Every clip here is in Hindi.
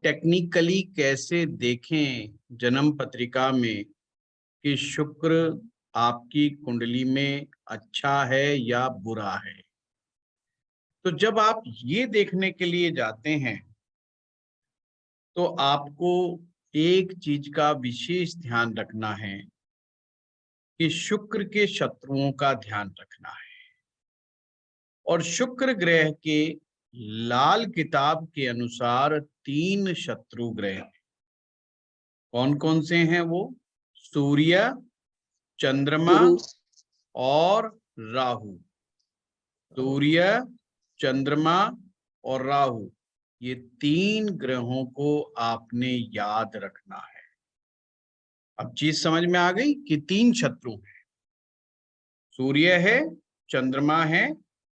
टेक्निकली कैसे देखें जन्म पत्रिका में कि शुक्र आपकी कुंडली में अच्छा है या बुरा है। तो जब आप ये देखने के लिए जाते हैं तो आपको एक चीज का विशेष ध्यान रखना है कि शुक्र के शत्रुओं का ध्यान रखना है। और शुक्र ग्रह के लाल किताब के अनुसार 3 शत्रु ग्रह कौन कौन से हैं? वो सूर्य, चंद्रमा गुरु और राहु। सूर्य, चंद्रमा और राहु, ये 3 ग्रहों को आपने याद रखना है। अब चीज समझ में आ गई कि 3 शत्रु हैं, सूर्य है, चंद्रमा है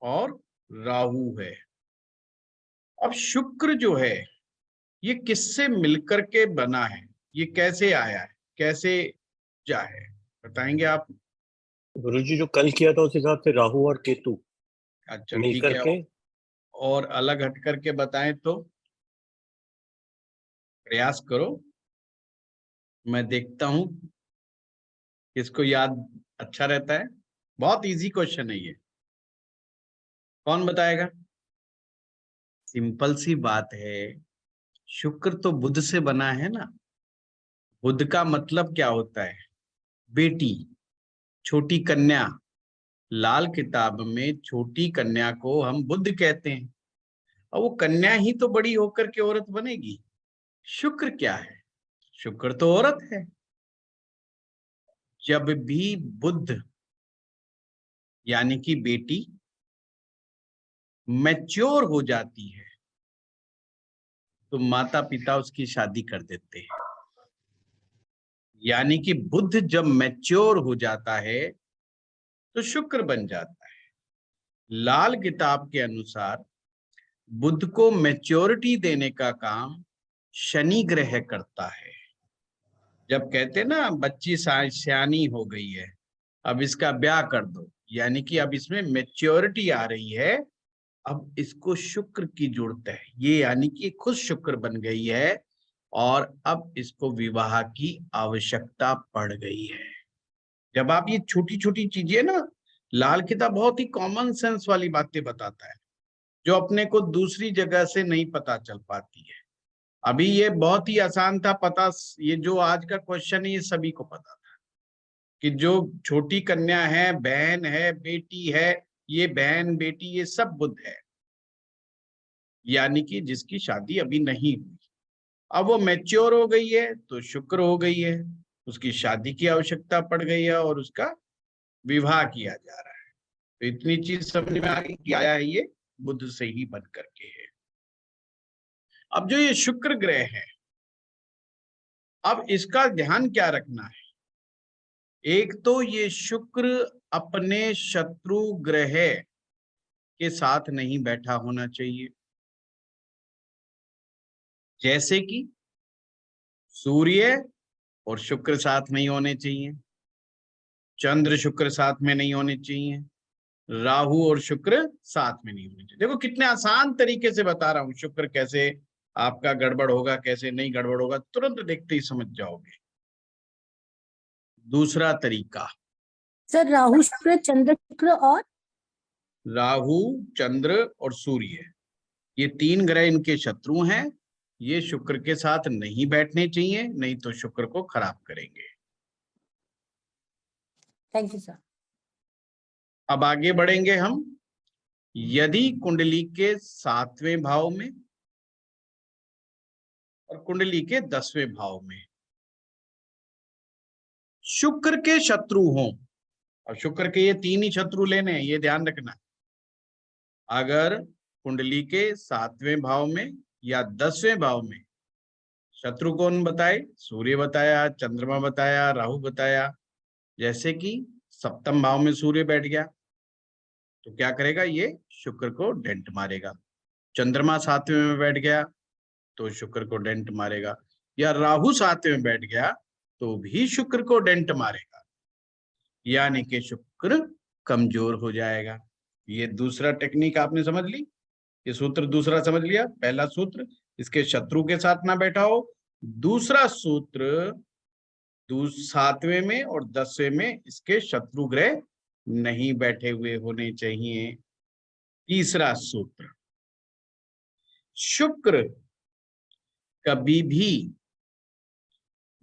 और राहु है। अब शुक्र जो है ये किससे मिलकर के बना है? ये कैसे आया है, कैसे जा है, बताएंगे आप? गुरुजी जो कल किया था उस हिसाब से राहु और केतु अच्छा मिल ठीक है, करके। और अलग हट करके बताएं तो प्रयास करो, मैं देखता हूं किसको याद अच्छा रहता है। बहुत इजी क्वेश्चन है ये, कौन बताएगा? सिंपल सी बात है, शुक्र तो बुध से बना है ना। बुध का मतलब क्या होता है? बेटी, छोटी कन्या। लाल किताब में छोटी कन्या को हम बुध कहते हैं, और वो कन्या ही तो बड़ी होकर के औरत बनेगी। शुक्र क्या है? शुक्र तो औरत है। जब भी बुध यानी कि बेटी मैच्योर हो जाती है तो माता पिता उसकी शादी कर देते हैं। यानी कि बुध जब मैच्योर हो जाता है तो शुक्र बन जाता है। लाल किताब के अनुसार बुध को मैच्योरिटी देने का काम शनि ग्रह करता है। जब कहते ना बच्ची सियानी हो गई है, अब इसका ब्याह कर दो, यानी कि अब इसमें मैच्योरिटी आ रही है, अब इसको शुक्र की जरूरत है, ये यानी कि खुद शुक्र बन गई है और अब इसको विवाह की आवश्यकता पड़ गई है। जब आप ये छोटी छोटी चीजें ना, लाल किताब बहुत ही कॉमन सेंस वाली बातें बताता है जो अपने को दूसरी जगह से नहीं पता चल पाती है। अभी ये बहुत ही आसान था पता, ये जो आज का क्वेश्चन है ये सभी को पता था कि जो छोटी कन्या है, बहन है, बेटी है, ये बहन बेटी ये सब बुध है, यानी कि जिसकी शादी अभी नहीं हुई। अब वो मैच्योर हो गई है तो शुक्र हो गई है, उसकी शादी की आवश्यकता पड़ गई है और उसका विवाह किया जा रहा है। तो इतनी चीज समझ में आ गई कि आया है ये बुध से ही बन करके है। अब जो ये शुक्र ग्रह है, अब इसका ध्यान क्या रखना है? एक तो ये शुक्र अपने शत्रु ग्रह के साथ नहीं बैठा होना चाहिए, जैसे कि सूर्य और शुक्र साथ नहीं होने चाहिए, चंद्र शुक्र साथ में नहीं होने चाहिए, राहु और शुक्र साथ में नहीं होने चाहिए। देखो कितने आसान तरीके से बता रहा हूं, शुक्र कैसे आपका गड़बड़ होगा, कैसे नहीं गड़बड़ होगा, तुरंत देखते ही समझ जाओगे। दूसरा तरीका, सर राहु शुक्र चंद्र शुक्र और राहु, चंद्र और सूर्य, ये 3 ग्रह इनके शत्रु हैं, ये शुक्र के साथ नहीं बैठने चाहिए, नहीं तो शुक्र को खराब करेंगे। Thank you sir. अब आगे बढ़ेंगे हम। यदि कुंडली के 7वें भाव में और कुंडली के 10वें भाव में शुक्र के शत्रु हों, और शुक्र के ये 3 ही शत्रु लेने हैं, ये ध्यान रखना। अगर कुंडली के 7वें भाव में या 10वें भाव में शत्रु कौन बताए? सूर्य बताया, चंद्रमा बताया, राहु बताया। जैसे कि 7वें भाव में सूर्य बैठ गया तो क्या करेगा? ये शुक्र को डेंट मारेगा। चंद्रमा 7वें में बैठ गया तो शुक्र को डेंट मारेगा, या राहु 7वें में बैठ गया तो भी शुक्र को डेंट मारेगा, यानी कि शुक्र कमजोर हो जाएगा। ये दूसरा टेक्निक आपने समझ ली, ये सूत्र दूसरा समझ लिया। पहला सूत्र इसके शत्रु के साथ ना बैठा हो। दूसरा सूत्र 7वें में और 10वें में इसके शत्रु ग्रह नहीं बैठे हुए होने चाहिए। तीसरा सूत्र, शुक्र कभी भी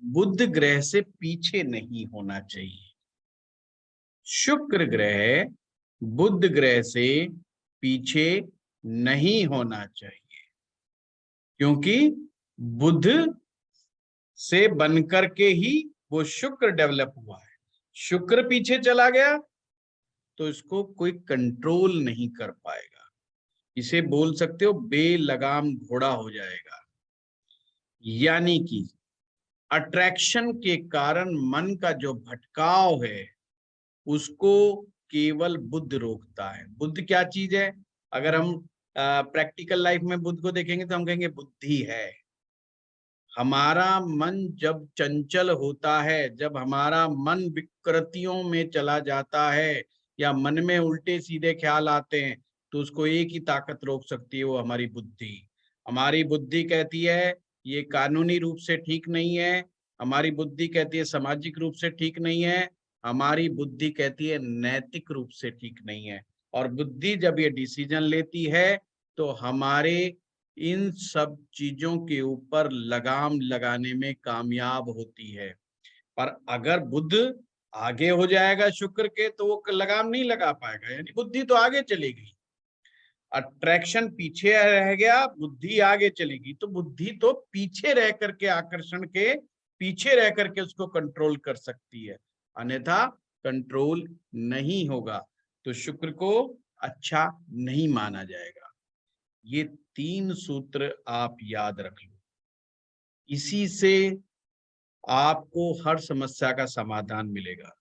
बुध ग्रह से पीछे नहीं होना चाहिए। शुक्र ग्रह बुध ग्रह से पीछे नहीं होना चाहिए, क्योंकि बुध से बनकर के ही वो शुक्र डेवलप हुआ है। शुक्र पीछे चला गया तो इसको कोई कंट्रोल नहीं कर पाएगा। इसे बोल सकते हो बेलगाम घोड़ा हो जाएगा। यानी कि अट्रैक्शन के कारण मन का जो भटकाव है उसको केवल बुध रोकता है। बुध क्या चीज है? अगर हम प्रैक्टिकल लाइफ में बुध को देखेंगे तो हम कहेंगे बुद्धि है। हमारा मन जब चंचल होता है, जब हमारा मन विकृतियों में चला जाता है या मन में उल्टे सीधे ख्याल आते हैं, तो उसको एक ही ताकत रोक सकती है, वो हमारी बुद्धि। हमारी बुद्धि कहती है ये कानूनी रूप से ठीक नहीं है, हमारी बुद्धि कहती है सामाजिक रूप से ठीक नहीं है, हमारी बुद्धि कहती है नैतिक रूप से ठीक नहीं है। और बुद्धि जब ये डिसीजन लेती है तो हमारे इन सब चीजों के ऊपर लगाम लगाने में कामयाब होती है। पर अगर बुध आगे हो जाएगा शुक्र के तो वो लगाम नहीं लगा पाएगा, यानी बुद्धि तो आगे चलेगी। अट्रैक्शन पीछे रह गया, बुद्धि आगे चलेगी, तो बुद्धि तो पीछे रह करके आकर्षण के पीछे रह करके उसको कंट्रोल कर सकती है, अन्यथा कंट्रोल नहीं होगा तो शुक्र को अच्छा नहीं माना जाएगा। ये 3 सूत्र आप याद रख लो, इसी से आपको हर समस्या का समाधान मिलेगा।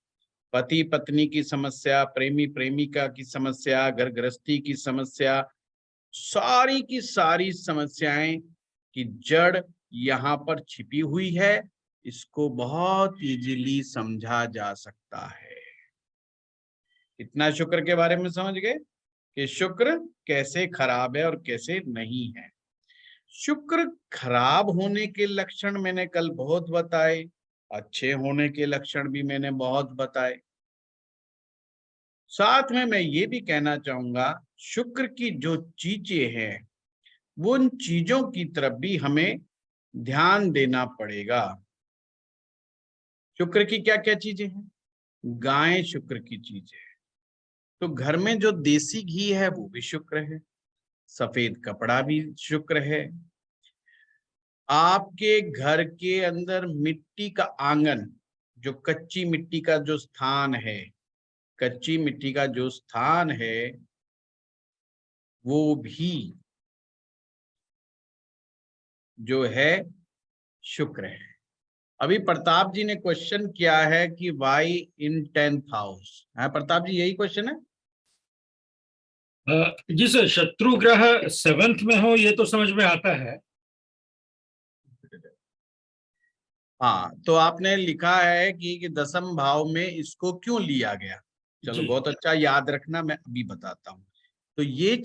पति पत्नी की समस्या, प्रेमी प्रेमिका की समस्या, घर गृहस्थी की समस्या, सारी की सारी समस्याएं की जड़ यहाँ पर छिपी हुई है। इसको बहुत इजीली समझा जा सकता है। इतना शुक्र के बारे में समझ गए कि शुक्र कैसे खराब है और कैसे नहीं है। शुक्र खराब होने के लक्षण मैंने कल बहुत बताए, अच्छे होने के लक्षण भी मैंने बहुत बताए। साथ में मैं ये भी कहना चाहूंगा, शुक्र की जो चीजें हैं वो उन चीजों की तरफ भी हमें ध्यान देना पड़ेगा। शुक्र की क्या क्या चीजें हैं? गाय शुक्र की चीज है, तो घर में जो देसी घी है वो भी शुक्र है, सफेद कपड़ा भी शुक्र है, आपके घर के अंदर मिट्टी का आंगन, जो कच्ची मिट्टी का जो स्थान है, कच्ची मिट्टी का जो स्थान है वो भी जो है शुक्र है। अभी प्रताप जी ने क्वेश्चन किया है कि वाई इन 10th हाउस है। प्रताप जी यही क्वेश्चन है? जी सर, शत्रु ग्रह 7th में हो ये तो समझ में आता है। हाँ, तो आपने लिखा है कि 10th भाव में इसको क्यों लिया गया। चलो जी। बहुत अच्छा, याद रखना, मैं अभी बताता हूँ। तो ये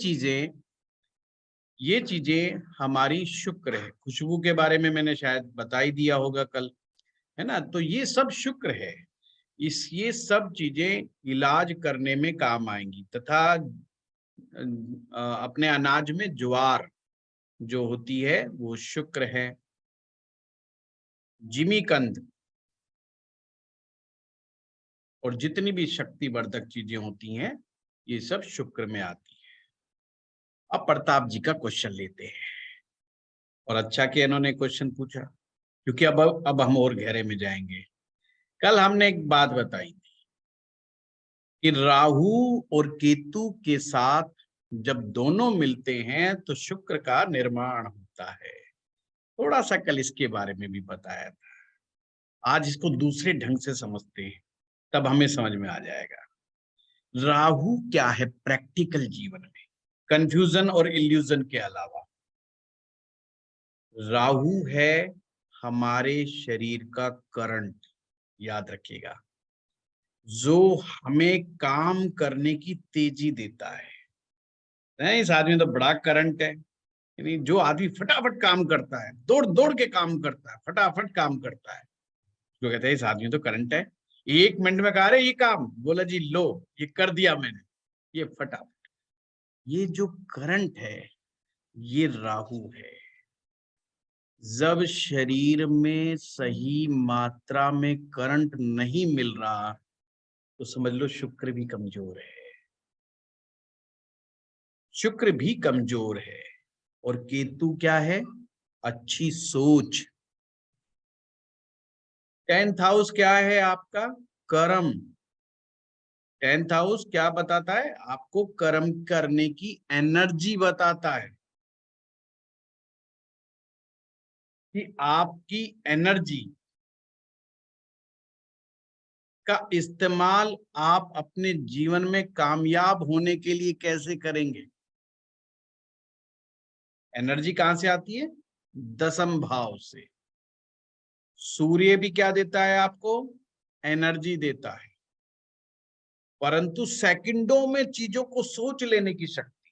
चीजें हमारी शुक्र है। खुशबू के बारे में मैंने शायद बता ही दिया होगा कल, है ना। तो ये सब शुक्र है। ये सब चीजें इलाज करने में काम आएंगी। तथा अपने अनाज में ज्वार जो होती है वो शुक्र है। जिमीकंद और जितनी भी शक्तिवर्धक चीजें होती हैं ये सब शुक्र में आती है। अब प्रताप जी का क्वेश्चन लेते हैं। और अच्छा कि इन्होंने क्वेश्चन पूछा, क्योंकि अब हम और गहरे में जाएंगे। कल हमने एक बात बताई थी कि राहु और केतु के साथ जब दोनों मिलते हैं तो शुक्र का निर्माण होता है। थोड़ा सा कल इसके बारे में भी बताया था। आज इसको दूसरे ढंग से समझते हैं, तब हमें समझ में आ जाएगा। राहु क्या है प्रैक्टिकल जीवन में, कंफ्यूजन और इल्यूजन के अलावा? राहु है हमारे शरीर का करंट, याद रखिएगा, जो हमें काम करने की तेजी देता है। नहीं, इस आदमी तो बड़ा करंट है, यानी जो आदमी फटाफट काम करता है, दौड़ दौड़ के काम करता है, फटाफट काम करता है, जो कहते हैं इस आदमी तो करंट है, 1 मिनट में कहा रहे ये काम, बोला जी लो ये कर दिया मैंने, ये फटाफट। ये जो करंट है ये राहु है। जब शरीर में सही मात्रा में करंट नहीं मिल रहा तो समझ लो शुक्र भी कमजोर है, शुक्र भी कमजोर है। और केतु क्या है? अच्छी सोच। 10th हाउस क्या है आपका? कर्म। 10th हाउस क्या बताता है? आपको कर्म करने की एनर्जी बताता है कि आपकी एनर्जी का इस्तेमाल आप अपने जीवन में कामयाब होने के लिए कैसे करेंगे। एनर्जी कहां से आती है? 10th भाव से। सूर्य भी क्या देता है आपको? एनर्जी देता है, परंतु सेकंडों में चीजों को सोच लेने की शक्ति,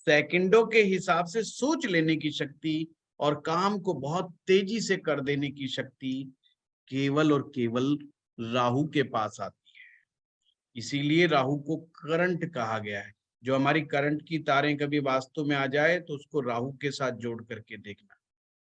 सेकंडों के हिसाब से सोच लेने की शक्ति और काम को बहुत तेजी से कर देने की शक्ति केवल और केवल राहु के पास आती है। इसीलिए राहु को करंट कहा गया है। जो हमारी करंट की तारें कभी वास्तु में आ जाए तो उसको राहु के साथ जोड़ करके देखना,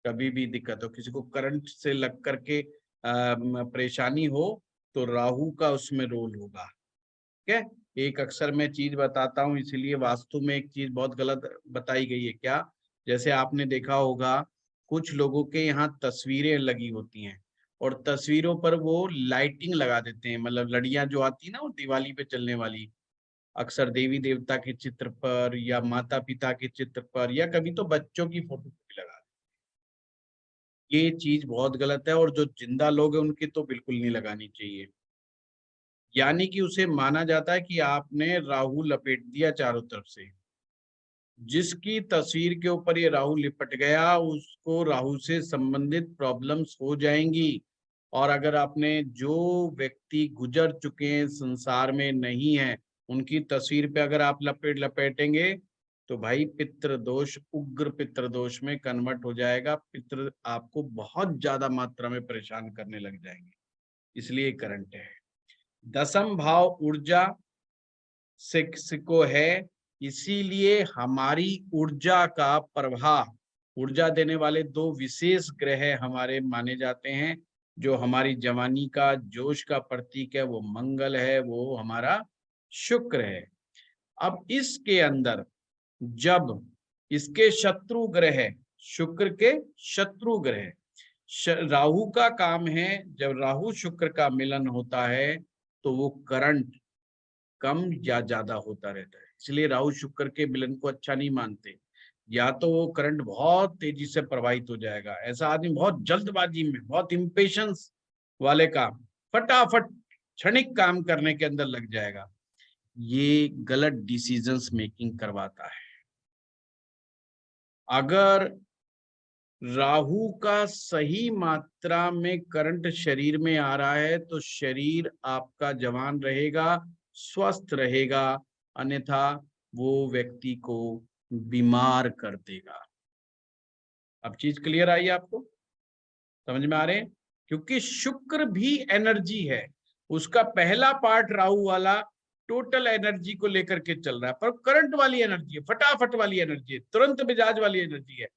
कभी भी दिक्कत हो, किसी को करंट से लग करके परेशानी हो तो राहु का उसमें रोल होगा। ठीक है, एक अक्सर मैं चीज बताता हूँ, इसीलिए वास्तु में एक चीज बहुत गलत बताई गई है। क्या? जैसे आपने देखा होगा कुछ लोगों के यहाँ तस्वीरें लगी होती हैं और तस्वीरों पर वो लाइटिंग लगा देते हैं, मतलब लड़ियां जो आती है ना वो दिवाली पे चलने वाली, अक्सर देवी देवता के चित्र पर या माता पिता के चित्र पर या कभी तो बच्चों की फोटो भी लगा। ये चीज बहुत गलत है और जो जिंदा लोग हैं उनकी तो बिल्कुल नहीं लगानी चाहिए। यानी कि उसे माना जाता है कि आपने राहु लपेट दिया चारों तरफ से। जिसकी तस्वीर के ऊपर ये राहु लिपट गया उसको राहु से संबंधित प्रॉब्लम्स हो जाएंगी। और अगर आपने जो व्यक्ति गुजर चुके हैं संसार में नहीं है उनकी तस्वीर पे अगर आप लपेटेंगे तो भाई पितृदोष, उग्र पितृदोष में कन्वर्ट हो जाएगा। पितृ आपको बहुत ज्यादा मात्रा में परेशान करने लग जाएंगे। इसलिए करंट है। 10th भाव ऊर्जा को है, इसीलिए हमारी ऊर्जा का प्रवाह, ऊर्जा देने वाले 2 विशेष ग्रह हमारे माने जाते हैं। जो हमारी जवानी का जोश का प्रतीक है वो मंगल है, वो हमारा शुक्र है। अब इसके अंदर जब इसके शत्रु ग्रह, शुक्र के शत्रु ग्रह राहु का काम है, जब राहु शुक्र का मिलन होता है तो वो करंट कम या ज्यादा होता रहता है। इसलिए राहु शुक्र के मिलन को अच्छा नहीं मानते। या तो वो करंट बहुत तेजी से प्रवाहित हो जाएगा, ऐसा आदमी बहुत जल्दबाजी में, बहुत इम्पेशंस वाले काम, फटाफट क्षणिक काम करने के अंदर लग जाएगा, ये गलत डिसीजंस मेकिंग करवाता है। अगर राहु का सही मात्रा में करंट शरीर में आ रहा है तो शरीर आपका जवान रहेगा, स्वस्थ रहेगा, अन्यथा वो व्यक्ति को बीमार कर देगा। अब चीज क्लियर आई आपको? समझ में आ रहे हैं? क्योंकि शुक्र भी एनर्जी है, उसका पहला पार्ट राहु वाला टोटल एनर्जी को लेकर के चल रहा है, पर करंट वाली एनर्जी है, फटाफट वाली एनर्जी है, तुरंत मिजाज वाली एनर्जी है।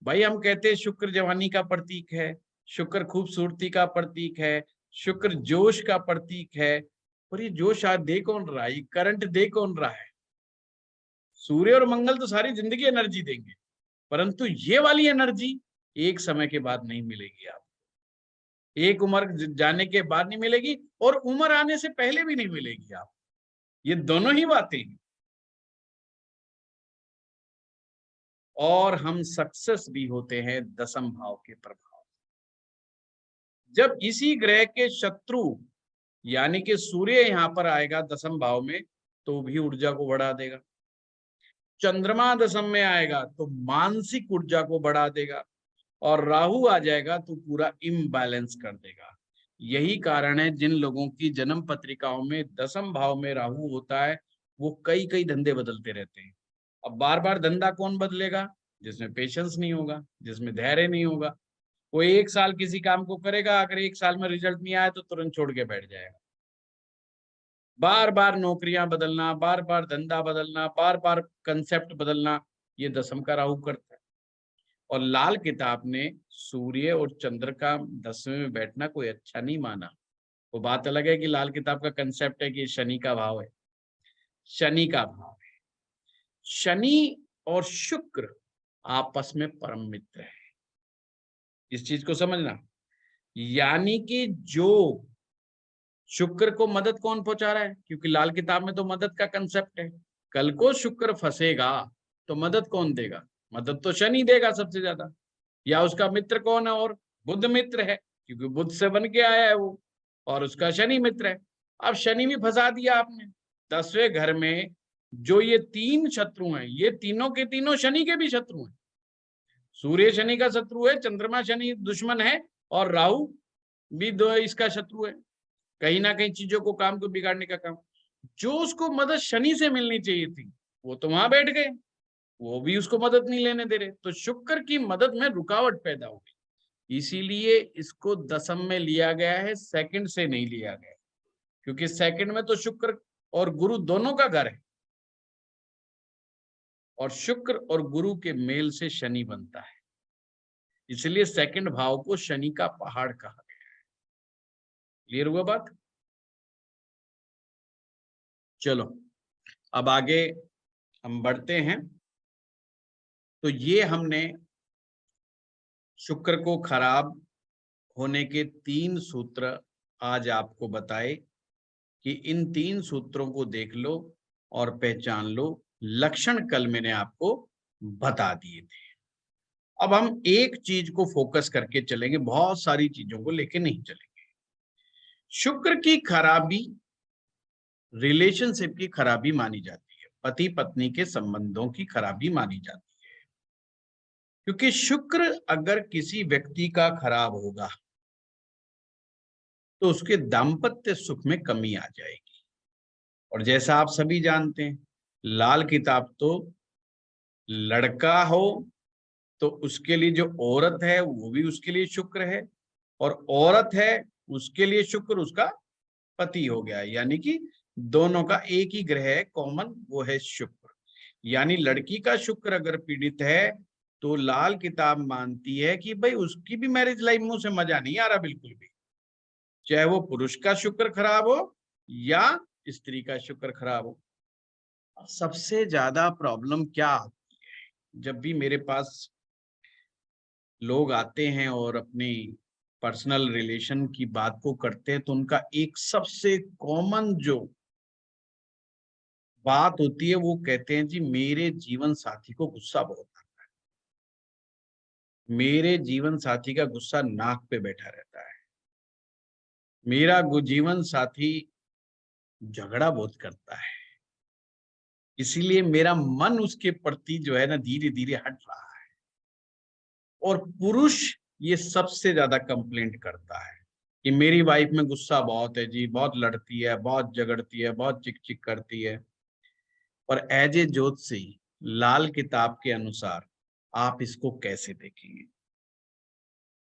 भाई हम कहते हैं शुक्र जवानी का प्रतीक है, शुक्र खूबसूरती का प्रतीक है, शुक्र जोश का प्रतीक है, पर ये जोश आज दे कौन रहा है, ये करंट दे कौन रहा है? सूर्य और मंगल तो सारी जिंदगी एनर्जी देंगे, परंतु ये वाली एनर्जी एक समय के बाद नहीं मिलेगी आपको, एक उम्र जाने के बाद नहीं मिलेगी और उम्र आने से पहले भी नहीं मिलेगी आपको। ये दोनों ही बातें हैं। और हम सक्सेस भी होते हैं 10th भाव के प्रभाव। जब इसी ग्रह के शत्रु यानी कि सूर्य यहां पर आएगा 10th भाव में तो भी ऊर्जा को बढ़ा देगा, चंद्रमा 10th में आएगा तो मानसिक ऊर्जा को बढ़ा देगा, और राहु आ जाएगा तो पूरा इम्बैलेंस कर देगा। यही कारण है जिन लोगों की जन्म पत्रिकाओं में 10th भाव में राहु होता है वो कई कई धंधे बदलते रहते हैं। अब बार बार धंधा कौन बदलेगा? जिसमें पेशेंस नहीं होगा, जिसमें धैर्य नहीं होगा। वो 1 साल किसी काम को करेगा, अगर 1 साल में रिजल्ट नहीं आया तो तुरंत छोड़ के बैठ जाएगा। बार बार नौकरियां बदलना, बार बार धंधा बदलना, बार बार कंसेप्ट बदलना, ये दसम का राहु करता है। और लाल किताब ने सूर्य और चंद्र का 10वें में बैठना कोई अच्छा नहीं माना। वो बात अलग है कि लाल किताब का कंसेप्ट है कि शनि का भाव है, शनि का भाव है। शनि और शुक्र आपस में परम मित्र है, इस चीज को समझना। यानी कि जो शुक्र को मदद कौन पहुंचा रहा है, क्योंकि लाल किताब में तो मदद का कंसेप्ट है। कल को शुक्र फंसेगा तो मदद कौन देगा? मदद तो शनि देगा सबसे ज्यादा। या उसका मित्र कौन है? और बुध मित्र है, क्योंकि बुध से बन के आया है वो, और उसका शनि मित्र है। अब शनि भी फंसा दिया आपने। 10वें घर में जो ये 3 शत्रु हैं, ये तीनों के तीनों शनि के भी शत्रु हैं। सूर्य शनि का शत्रु है, चंद्रमा शनि दुश्मन है, और राहु भी दो इसका शत्रु है। कहीं ना कहीं चीजों को, काम को बिगाड़ने का काम। जो उसको मदद शनि से मिलनी चाहिए थी वो तो वहां बैठ गए, वो भी उसको मदद नहीं लेने दे रहे। तो शुक्र की मदद में रुकावट पैदा हो गई, इसीलिए इसको दसम में लिया गया है, सेकंड से नहीं लिया गया, क्योंकि सेकंड में तो शुक्र और गुरु दोनों का घर है, और शुक्र और गुरु के मेल से शनि बनता है, इसलिए सेकंड भाव को शनि का पहाड़ कहा गया है। क्लियर हुआ बात? चलो अब आगे हम बढ़ते हैं। तो ये हमने शुक्र को खराब होने के 3 सूत्र आज आपको बताए कि इन 3 सूत्रों को देख लो और पहचान लो। लक्षण कल मैंने आपको बता दिए थे। अब हम एक चीज को फोकस करके चलेंगे, बहुत सारी चीजों को लेके नहीं चलेंगे। शुक्र की खराबी रिलेशनशिप की खराबी मानी जाती है, पति पत्नी के संबंधों की खराबी मानी जाती है, क्योंकि शुक्र अगर किसी व्यक्ति का खराब होगा तो उसके दाम्पत्य सुख में कमी आ जाएगी। और जैसा आप सभी जानते हैं, लाल किताब तो लड़का हो तो उसके लिए जो औरत है वो भी उसके लिए शुक्र है, और औरत है उसके लिए शुक्र उसका पति हो गया। यानी कि दोनों का एक ही ग्रह है कॉमन, वो है शुक्र। यानी लड़की का शुक्र अगर पीड़ित है तो लाल किताब मानती है कि भाई उसकी भी मैरिज लाइफ में उसे मजा नहीं आ रहा बिल्कुल भी, चाहे वो पुरुष का शुक्र खराब हो या स्त्री का शुक्र खराब हो। सबसे ज्यादा प्रॉब्लम क्या आती है, जब भी मेरे पास लोग आते हैं और अपनी पर्सनल रिलेशन की बात को करते हैं, तो उनका एक सबसे कॉमन जो बात होती है वो कहते हैं जी मेरे जीवन साथी को गुस्सा बहुत आता है, मेरे जीवन साथी का गुस्सा नाक पे बैठा रहता है, मेरा जीवन साथी झगड़ा बहुत करता है, इसीलिए मेरा मन उसके प्रति जो है ना धीरे धीरे हट रहा है। और पुरुष ये सबसे ज्यादा कंप्लेंट करता है कि मेरी वाइफ में गुस्सा बहुत है जी, बहुत लड़ती है, बहुत झगड़ती है, बहुत चिक चिक करती है। और एज ए ज्योतिषी लाल किताब के अनुसार आप इसको कैसे देखेंगे?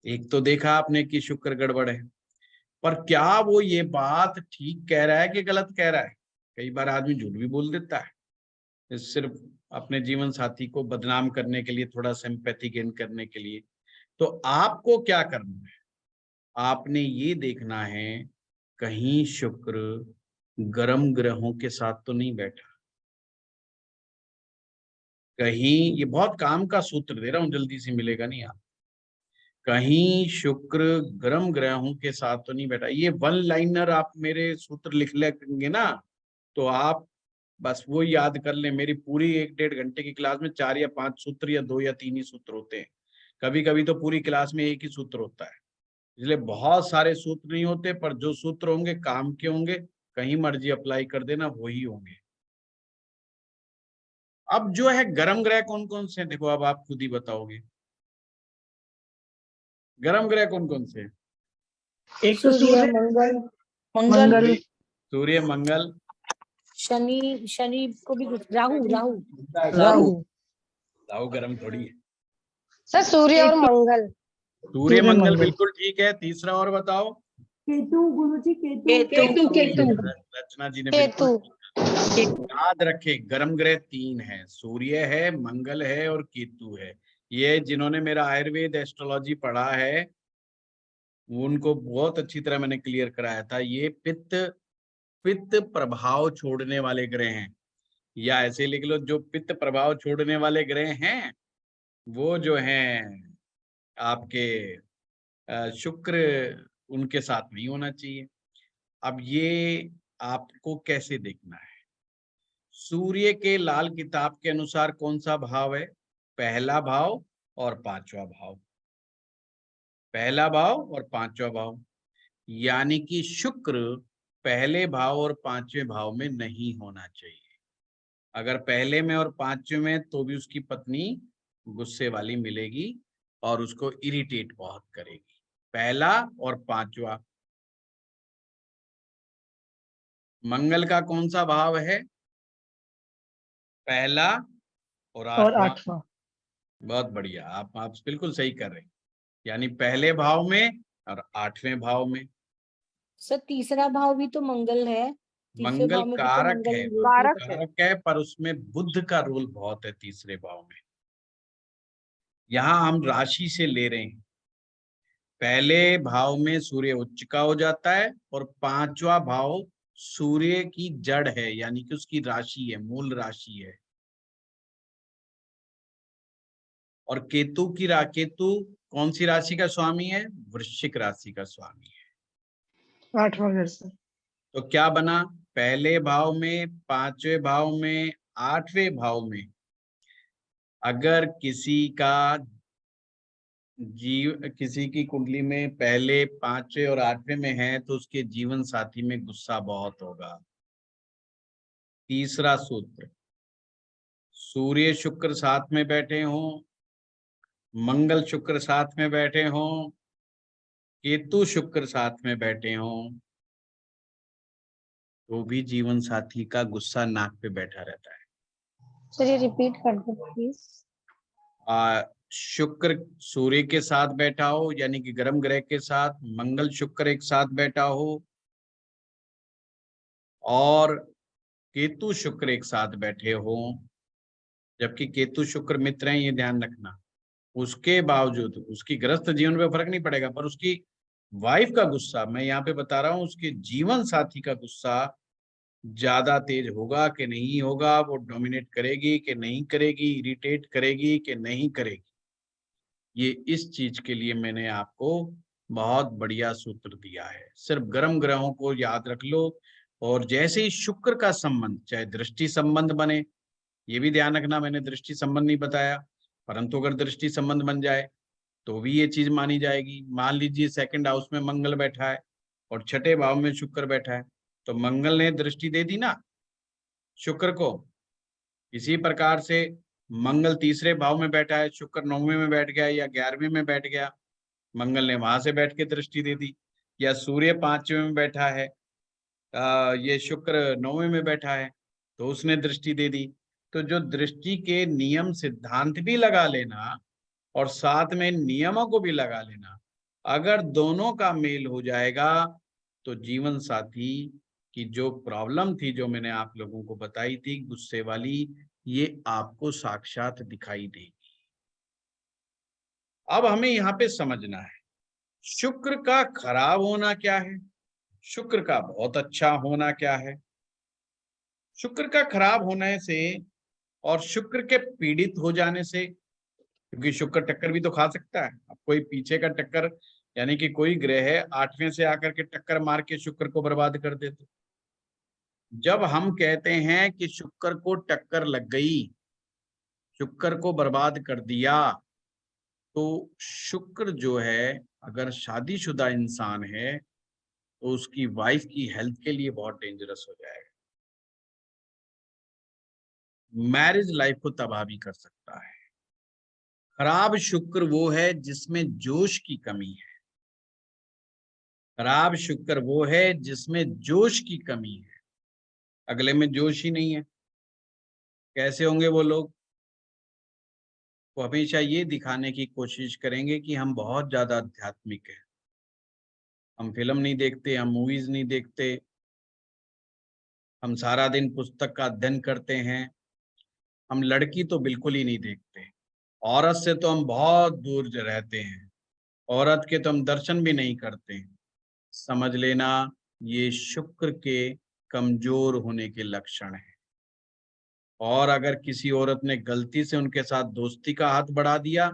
एक तो देखा आपने कि शुक्र गड़बड़ है, पर क्या वो ये बात ठीक कह रहा है कि गलत कह रहा है? कई बार आदमी झूठ भी बोल देता है, सिर्फ अपने जीवन साथी को बदनाम करने के लिए, थोड़ा सिंपैथी गेन करने के लिए। तो आपको क्या करना है? आपने ये देखना है कहीं शुक्र गर्म ग्रहों के साथ तो नहीं बैठा, कहीं, ये बहुत काम का सूत्र दे रहा हूं, जल्दी से मिलेगा नहीं आप, कहीं शुक्र गर्म ग्रहों के साथ तो नहीं बैठा। ये 1 लाइनर आप मेरे सूत्र लिख लेंगे ना तो आप बस वो याद कर ले। मेरी पूरी 1-1.5 घंटे की क्लास में 4 या 5 सूत्र या 2 या 3 ही सूत्र होते हैं, कभी कभी तो पूरी क्लास में एक ही सूत्र होता है। इसलिए बहुत सारे सूत्र नहीं होते, पर जो सूत्र होंगे काम के होंगे, कहीं मर्जी अप्लाई कर देना वही होंगे। अब जो है गर्म ग्रह कौन कौन से हैं, देखो अब आप खुद ही बताओगे गर्म ग्रह कौन कौन से हैं? एक तो सूर्य, मंगल, मंगल, सूर्य, मंगल, शनि, शनि को भी राहु, राहु, राहु, राहु गर्म थोड़ी है। सर सूर्य और मंगल। सूर्य सूर्य मंगल मंगल। बिल्कुल ठीक है। तीसरा और बताओ। केतु गुरुजी, केतु केतु रचना जी ने केतु। बिल्कुल याद रखे, गर्म ग्रह 3 है, सूर्य है, मंगल है और केतु है। ये जिन्होंने मेरा आयुर्वेद एस्ट्रोलॉजी पढ़ा है उनको बहुत अच्छी तरह मैंने क्लियर कराया था। ये पित्त पित्त प्रभाव छोड़ने वाले ग्रह हैं, या ऐसे लिख लो जो पित्त प्रभाव छोड़ने वाले ग्रह हैं वो जो हैं आपके शुक्र, उनके साथ नहीं होना चाहिए। अब ये आपको कैसे देखना है? सूर्य के लाल किताब के अनुसार कौन सा भाव है? पहला भाव और पांचवा भाव। पहला भाव और पांचवा भाव, यानी कि शुक्र पहले भाव और पांचवें भाव में नहीं होना चाहिए। अगर पहले में और पांचवें में तो भी उसकी पत्नी गुस्से वाली मिलेगी और उसको इरिटेट बहुत करेगी। पहला और पांचवा। मंगल का कौन सा भाव है? पहला और और आठवां। 8वां। बहुत बढ़िया, आप बिल्कुल सही कर रहे हैं। यानी पहले भाव में और 8वें भाव में। सर तीसरा भाव भी तो मंगल है। तीसरे मंगल भाव में भी तो कारक मंगल है, कारक है। पर उसमें बुध का रोल बहुत है तीसरे भाव में। यहाँ हम राशि से ले रहे हैं। पहले भाव में सूर्य उच्च का हो जाता है और पांचवा भाव सूर्य की जड़ है, यानी कि उसकी राशि है, मूल राशि है। और केतु कौन सी राशि का स्वामी है? वृश्चिक राशि का स्वामी है। 8वां घर से। तो क्या बना? पहले भाव में, पांचवें भाव में, 8वें भाव में अगर किसी की कुंडली में पहले, पांचवें और 8वें में है तो उसके जीवन साथी में गुस्सा बहुत होगा। तीसरा सूत्र, सूर्य शुक्र साथ में बैठे हों, मंगल शुक्र साथ में बैठे हों, केतु शुक्र साथ में बैठे हों, तो भी जीवन साथी का गुस्सा नाक पे बैठा रहता है। सर ये रिपीट कर दो प्लीज। शुक्र सूर्य के साथ बैठा हो, यानी कि गर्म ग्रह के साथ, मंगल शुक्र एक साथ बैठा हो और केतु शुक्र एक साथ बैठे हो, जबकि केतु शुक्र मित्र हैं, ये ध्यान रखना। उसके बावजूद उसकी गृहस्थ जीवन पे फर्क नहीं पड़ेगा, पर उसकी वाइफ का गुस्सा, मैं यहाँ पे बता रहा हूँ, उसके जीवन साथी का गुस्सा ज्यादा तेज होगा कि नहीं होगा, वो डोमिनेट करेगी कि नहीं करेगी, इरिटेट करेगी कि नहीं करेगी। ये इस चीज के लिए मैंने आपको बहुत बढ़िया सूत्र दिया है। सिर्फ गर्म ग्रहों को याद रख लो, और जैसे ही शुक्र का संबंध, चाहे दृष्टि संबंध बने, ये भी ध्यान रखना, मैंने दृष्टि संबंध नहीं बताया, परंतु अगर दृष्टि संबंध बन जाए तो भी ये चीज मानी जाएगी। मान लीजिए सेकंड हाउस में मंगल बैठा है और छठे भाव में शुक्र बैठा है, तो मंगल ने दृष्टि दे दी ना शुक्र को। इसी प्रकार से मंगल तीसरे भाव में बैठा है, शुक्र 9वें में बैठ गया या 11वें में बैठ गया, मंगल ने वहां से बैठ के दृष्टि दे दी। या सूर्य 5वें में बैठा है, ये शुक्र 9वें में बैठा है, तो उसने दृष्टि दे दी। तो जो दृष्टि के नियम सिद्धांत भी लगा लेना और साथ में नियमों को भी लगा लेना, अगर दोनों का मेल हो जाएगा तो जीवन साथी की जो प्रॉब्लम थी, जो मैंने आप लोगों को बताई थी गुस्से वाली, ये आपको साक्षात दिखाई देगी। अब हमें यहाँ पे समझना है शुक्र का खराब होना क्या है, शुक्र का बहुत अच्छा होना क्या है। शुक्र का खराब होने से और शुक्र के पीड़ित हो जाने से, क्योंकि शुक्र टक्कर भी तो खा सकता है। अब कोई पीछे का टक्कर, यानी कि कोई ग्रह है 8वें से आकर के टक्कर मार के शुक्र को बर्बाद कर देते। जब हम कहते हैं कि शुक्र को टक्कर लग गई, शुक्र को बर्बाद कर दिया, तो शुक्र जो है अगर शादीशुदा इंसान है तो उसकी वाइफ की हेल्थ के लिए बहुत डेंजरस हो जाएगा, मैरिज लाइफ को तबाह भी कर सकता है। खराब शुक्र वो है जिसमें जोश की कमी है, खराब शुक्र वो है जिसमें जोश की कमी है। अगले में जोश ही नहीं है, कैसे होंगे वो लोग? वो हमेशा ये दिखाने की कोशिश करेंगे कि हम बहुत ज्यादा आध्यात्मिक हैं। हम फिल्म नहीं देखते, हम मूवीज नहीं देखते, हम सारा दिन पुस्तक का अध्ययन करते हैं, हम लड़की तो बिल्कुल ही नहीं देखते, औरत से तो हम बहुत दूर रहते हैं, औरत के तो हम दर्शन भी नहीं करते हैं। समझ लेना, ये शुक्र के कमजोर होने के लक्षण है। और अगर किसी औरत ने गलती से उनके साथ दोस्ती का हाथ बढ़ा दिया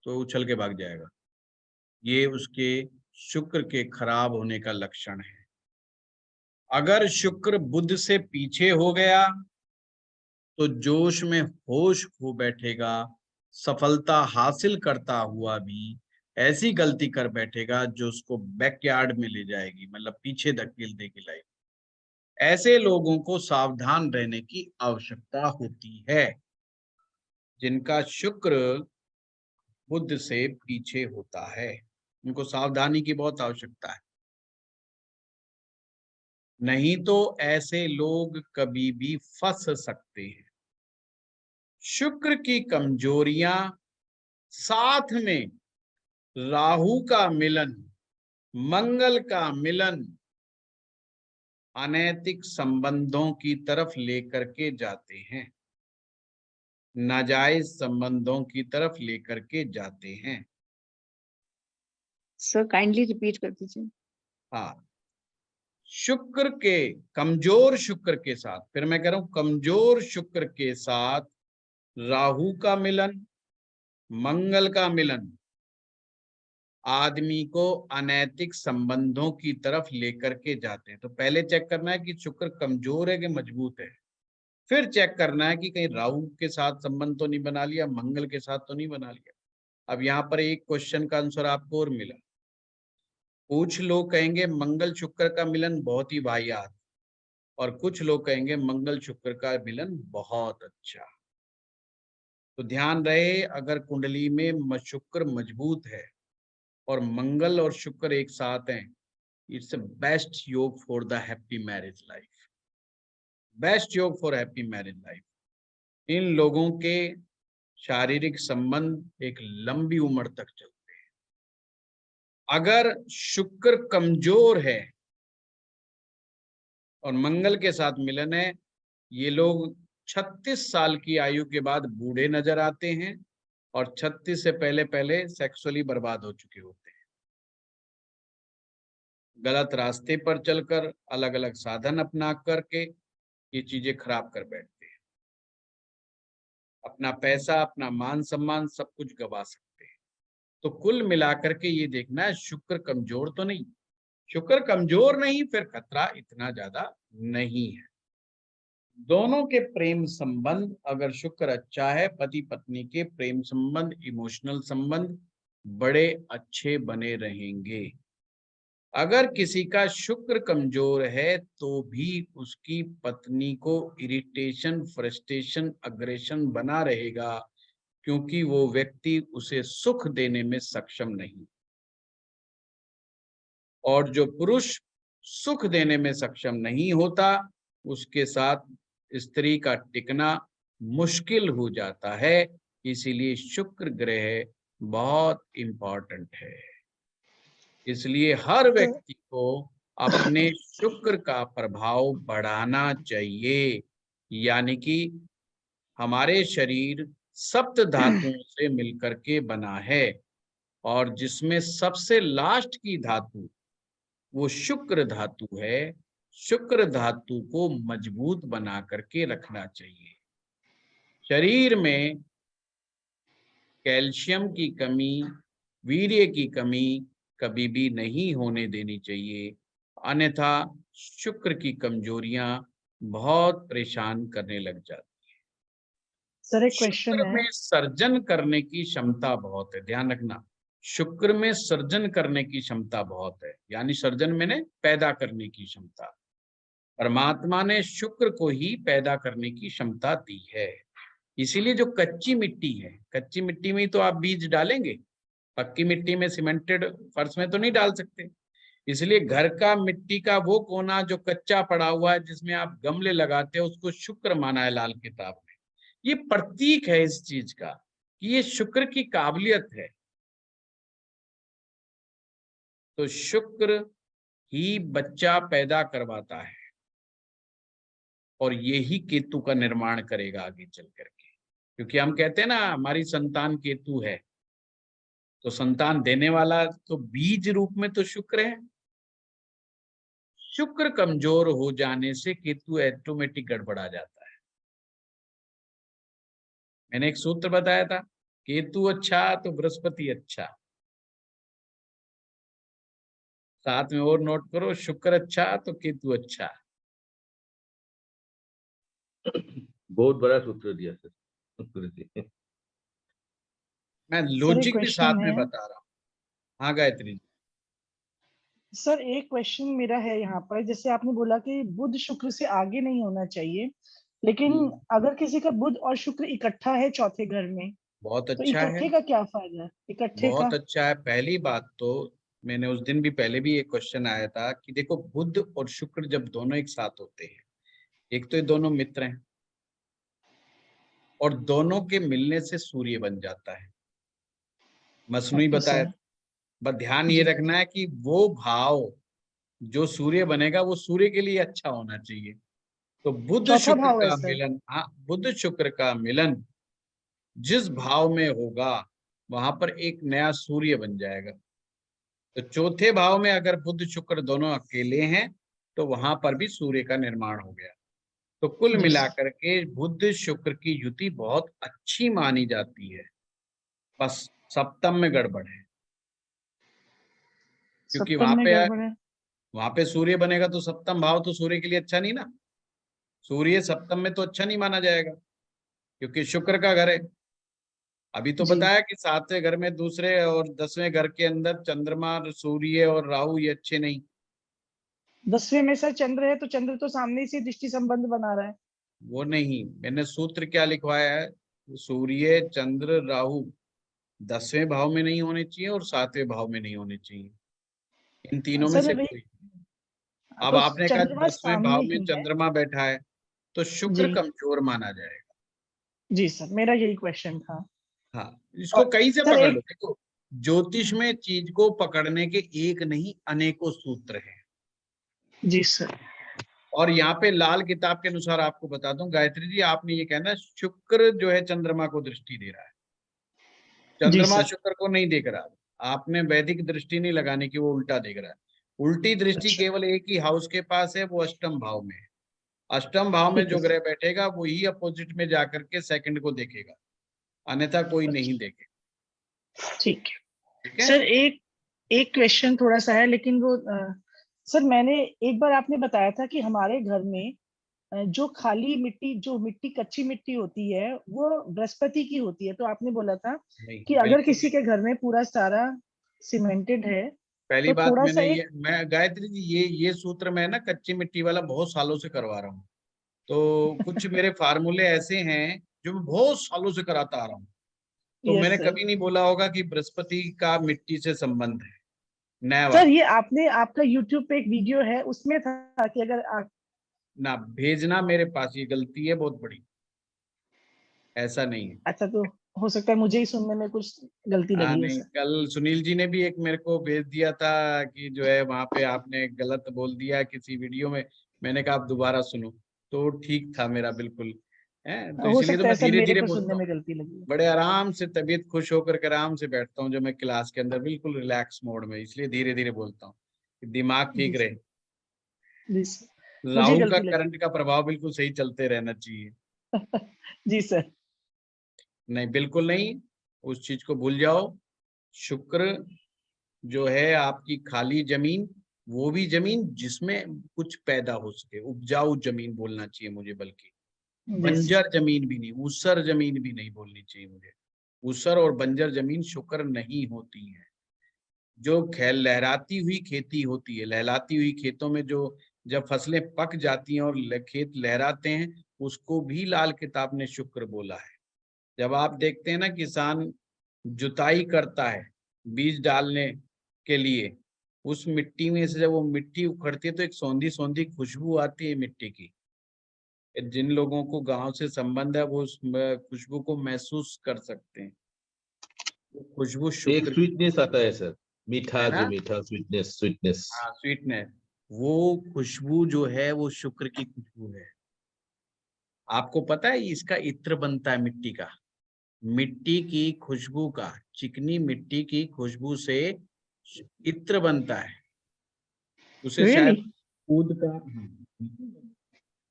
तो उछल के भाग जाएगा। ये उसके शुक्र के खराब होने का लक्षण है। अगर शुक्र बुध से पीछे हो गया तो जोश में होश खो बैठेगा, सफलता हासिल करता हुआ भी ऐसी गलती कर बैठेगा जो उसको बैकयार्ड में ले जाएगी, मतलब पीछे धकेल देगी लाइफ। ऐसे लोगों को सावधान रहने की आवश्यकता होती है जिनका शुक्र बुध से पीछे होता है। उनको सावधानी की बहुत आवश्यकता है, नहीं तो ऐसे लोग कभी भी फंस सकते हैं। शुक्र की कमजोरियां, साथ में राहु का मिलन, मंगल का मिलन अनैतिक संबंधों की तरफ लेकर के जाते हैं, नाजायज संबंधों की तरफ लेकर के जाते हैं। सर काइंडली रिपीट कर दीजिए। हाँ, शुक्र के कमजोर शुक्र के साथ, फिर मैं कह रहा हूं कमजोर शुक्र के साथ राहु का मिलन, मंगल का मिलन आदमी को अनैतिक संबंधों की तरफ लेकर के जाते हैं। तो पहले चेक करना है कि शुक्र कमजोर है कि मजबूत है, फिर चेक करना है कि कहीं राहु के साथ संबंध तो नहीं बना लिया, मंगल के साथ तो नहीं बना लिया। अब यहाँ पर एक क्वेश्चन का आंसर आपको और मिला। कुछ लोग कहेंगे मंगल शुक्र का मिलन बहुत ही वाहियात, और कुछ लोग कहेंगे मंगल शुक्र का मिलन बहुत अच्छा। तो ध्यान रहे, अगर कुंडली में शुक्र मजबूत है और मंगल और शुक्र एक साथ हैं, इट्स बेस्ट योग for the happy marriage life, best योग फॉर हैप्पी मैरिज लाइफ। इन लोगों के शारीरिक संबंध एक लंबी उम्र तक चलते हैं। अगर शुक्र कमजोर है और मंगल के साथ मिलन है, ये लोग 36 साल की आयु के बाद बूढ़े नजर आते हैं और 36 से पहले पहले सेक्सुअली बर्बाद हो चुके होते हैं। गलत रास्ते पर चलकर, अलग अलग साधन अपना करके ये चीजें खराब कर बैठते हैं। अपना पैसा, अपना मान सम्मान सब कुछ गवा सकते हैं। तो कुल मिलाकर के ये देखना है शुक्र कमजोर तो नहीं, शुक्र कमजोर नहीं, फिर खतरा इतना ज्यादा नहीं है। दोनों के प्रेम संबंध, अगर शुक्र अच्छा है, पति पत्नी के प्रेम संबंध, इमोशनल संबंध बड़े अच्छे बने रहेंगे। अगर किसी का शुक्र कमजोर है तो भी उसकी पत्नी को इरिटेशन, फ्रस्ट्रेशन, अग्रेशन बना रहेगा, क्योंकि वो व्यक्ति उसे सुख देने में सक्षम नहीं। और जो पुरुष सुख देने में सक्षम नहीं होता, उसके साथ स्त्री का टिकना मुश्किल हो जाता है। इसीलिए शुक्र ग्रह बहुत इंपॉर्टेंट है। इसलिए हर व्यक्ति को अपने शुक्र का प्रभाव बढ़ाना चाहिए। यानी कि हमारे शरीर सप्त धातुओं से मिलकर के बना है, और जिसमें सबसे लास्ट की धातु वो शुक्र धातु है। शुक्र धातु को मजबूत बना करके रखना चाहिए। शरीर में कैल्शियम की कमी, वीर्य की कमी कभी भी नहीं होने देनी चाहिए, अन्यथा शुक्र की कमजोरियां बहुत परेशान करने लग जाती है। सर एक क्वेश्चन शुक्र है। में सर्जन करने की क्षमता बहुत है, ध्यान रखना। शुक्र में सर्जन करने की क्षमता बहुत है, यानी सर्जन मैंने पैदा करने की क्षमता। परमात्मा ने शुक्र को ही पैदा करने की क्षमता दी है। इसीलिए जो कच्ची मिट्टी है, कच्ची मिट्टी में ही तो आप बीज डालेंगे, पक्की मिट्टी में, सीमेंटेड फर्श में तो नहीं डाल सकते। इसलिए घर का मिट्टी का वो कोना जो कच्चा पड़ा हुआ है, जिसमें आप गमले लगाते हो, उसको शुक्र माना है लाल किताब में। ये प्रतीक है इस चीज का कि ये शुक्र की काबिलियत है, तो शुक्र ही बच्चा पैदा करवाता है और यही केतु का निर्माण करेगा आगे चल करके। क्योंकि हम कहते हैं ना हमारी संतान केतु है, तो संतान देने वाला तो बीज रूप में तो शुक्र है। शुक्र कमजोर हो जाने से केतु ऑटोमेटिक गड़बड़ा जाता है। मैंने एक सूत्र बताया था, केतु अच्छा तो बृहस्पति अच्छा। साथ में और नोट करो, शुक्र अच्छा तो केतु अच्छा। बहुत बड़ा सूत्र दिया सर गुरु जी। मैं सर एक लॉजिक भी क्वेश्चन साथ में है। बता रहा हूँ। हाँ गायत्री जी। सर एक क्वेश्चन मेरा है यहाँ पर, जैसे आपने बोला कि बुध शुक्र से आगे नहीं होना चाहिए, लेकिन अगर किसी का बुध और शुक्र इकट्ठा है चौथे घर में, बहुत तो अच्छा है, इकट्ठे का क्या फायदा है? इकट्ठे बहुत का अच्छा है। पहली बात तो मैंने उस दिन भी पहले भी एक क्वेश्चन आया था कि देखो बुध और शुक्र जब दोनों एक साथ होते हैं, एक तो ये दोनों मित्र हैं और दोनों के मिलने से सूर्य बन जाता है। मसनूई ओके बताया सर। था। बस ध्यान ये जी रखना है कि वो भाव जो सूर्य बनेगा वो सूर्य के लिए अच्छा होना चाहिए। तो बुध चौथा शुक्र भाव है का सर। मिलन, हाँ बुध शुक्र का मिलन जिस भाव में होगा वहां पर एक नया सूर्य बन जाएगा। तो चौथे भाव में अगर बुध शुक्र दोनों अकेले हैं तो वहां पर भी सूर्य का निर्माण हो गया। तो कुल जी सर। मिलाकर के बुध शुक्र की युति बहुत अच्छी मानी जाती है। बस सप्तम में गड़बड़ है, क्योंकि सप्तम में गड़बड़ है। वहां पे सूर्य बनेगा तो सप्तम भाव तो सूर्य के लिए अच्छा नहीं ना। सूर्य सप्तम में तो अच्छा नहीं माना जाएगा क्योंकि शुक्र का घर है। अभी तो जी। बताया कि सातवें घर में दूसरे और 10वें घर के अंदर चंद्रमा, सूर्य और राहु ये अच्छे नहीं। 10वें में सर चंद्र है, तो चंद्र तो सामने से दृष्टि संबंध बना रहा है। वो नहीं, मैंने सूत्र क्या लिखवाया है, सूर्य चंद्र राहु 10वें भाव में नहीं होने चाहिए और 7वें भाव में नहीं होने चाहिए, इन तीनों में सर से अभी कोई। अब तो आपने कहा चंद्रमा 10वें भाव सामने में ही है। चंद्रमा बैठा है तो शुक्र जी। कमजोर माना जाएगा। जी सर, मेरा यही क्वेश्चन था। हाँ, इसको और कहीं से सर पकड़ लो। एक। देखो ज्योतिष में चीज को पकड़ने के एक नहीं अनेकों सूत्र हैं। जी सर। और यहाँ पे लाल किताब के अनुसार आपको बता दूं गायत्री जी, आपने ये कहना शुक्र जो है चंद्रमा को दृष्टि दे रहा है, जी चंद्रमा सर। शुक्र को नहीं देख रहा। आपने वैदिक दृष्टि नहीं लगाने की, वो उल्टा देख रहा है। उल्टी दृष्टि अच्छा। केवल एक ही हाउस के पास है, वो अष्टम भाव में है। अष्टम भाव में ठीक है जो सर। ग्रह बैठेगा वो ही अपोजिट में जाकर के सेकंड को देखेगा, अन्यथा कोई नहीं अच्छा। देखेगा। ठीक है ठीक है। सर। एक एक क्वेश्चन थोड़ा सा है, लेकिन वो सर मैंने एक बार आपने बताया था कि हमारे घर में जो खाली मिट्टी, जो मिट्टी कच्ची मिट्टी होती है, वो बृहस्पति की होती है। तो आपने बोला था नहीं कि अगर बिल्कुल किसी नहीं। के घर में पूरा सारा सीमेंटेड है, पहली तो बात थोड़ा सा मैंने एक। मैं गायत्री जी ये सूत्र मैं ना कच्ची मिट्टी वाला बहुत सालों से करवा रहा हूँ। तो कुछ मेरे फार्मूले ऐसे हैं जो मैं बहुत सालों से कराता आ रहा हूँ। तो यस मैंने सर। कभी नहीं बोला होगा कि बृहस्पति का मिट्टी से संबंध है। Sir never. ये आपने, आपका यूट्यूब पे एक वीडियो है, उसमें था कि अगर आप। ना भेजना मेरे पास, ये गलती है बहुत बड़ी, ऐसा नहीं है। अच्छा, तो हो सकता है मुझे ही सुनने में कुछ गलती हाँ लगी हो नहीं, सर। कल सुनील जी ने भी एक मेरे को भेज दिया था कि जो है वहां पे आपने गलत बोल दिया किसी वीडियो में। मैंने कहा आप दोबारा सुनो, तो ठीक था मेरा बिल्कुल। है तो हो इसलिए तो सकता है मैं सर धीरे मेरे धीरे को बोलता सुनने हूँ। में गलती लगी हो। बड़े आराम से तबीयत खुश होकर के आराम से बैठता हूँ जब मैं क्लास के अंदर, बिल्कुल रिलैक्स मोड में, इसलिए धीरे धीरे बोलता हूँ कि दिमाग जी ठीक सर। रहे। जी सर। मुझे राहु का गलती लगी। करंट का प्रभाव बिल्कुल सही चलते रहना चाहिए। जी सर। नहीं बिल्कुल नहीं, उस चीज को भूल जाओ। शुक्र जो है आपकी खाली जमीन, वो भी जमीन जिसमें कुछ पैदा हो सके, उपजाऊ जमीन बोलना चाहिए मुझे, बल्कि जी बंजर जमीन भी नहीं, ऊसर जमीन भी नहीं बोलनी चाहिए मुझे। ऊसर और बंजर जमीन शुक्र नहीं होती है। जो खेल लहराती हुई खेती होती है, लहराती हुई खेतों में जो जब फसलें पक जाती हैं और खेत लहराते हैं, उसको भी लाल किताब ने शुक्र बोला है। जब आप देखते हैं ना किसान जुताई करता है बीज डालने के लिए, उस मिट्टी में से जब वो मिट्टी उखड़ती है तो एक सौंधी सौंधी खुशबू आती है मिट्टी की। जिन लोगों को गांव से संबंध है वो उस खुशबू को महसूस कर सकते हैं। खुशबू एक शुक्र स्वीटनेस आता है सर, मीठा, है जो ना? मीठा, स्वीटनेस, स्वीटनेस। हाँ, स्वीटनेस। वो खुशबू जो है वो शुक्र की खुशबू है। आपको पता है इसका इत्र बनता है मिट्टी का। मिट्टी की खुशबू का, चिकनी मिट्टी की खुशबू से इत्र बनता है। उसे रियली? शायद दूध का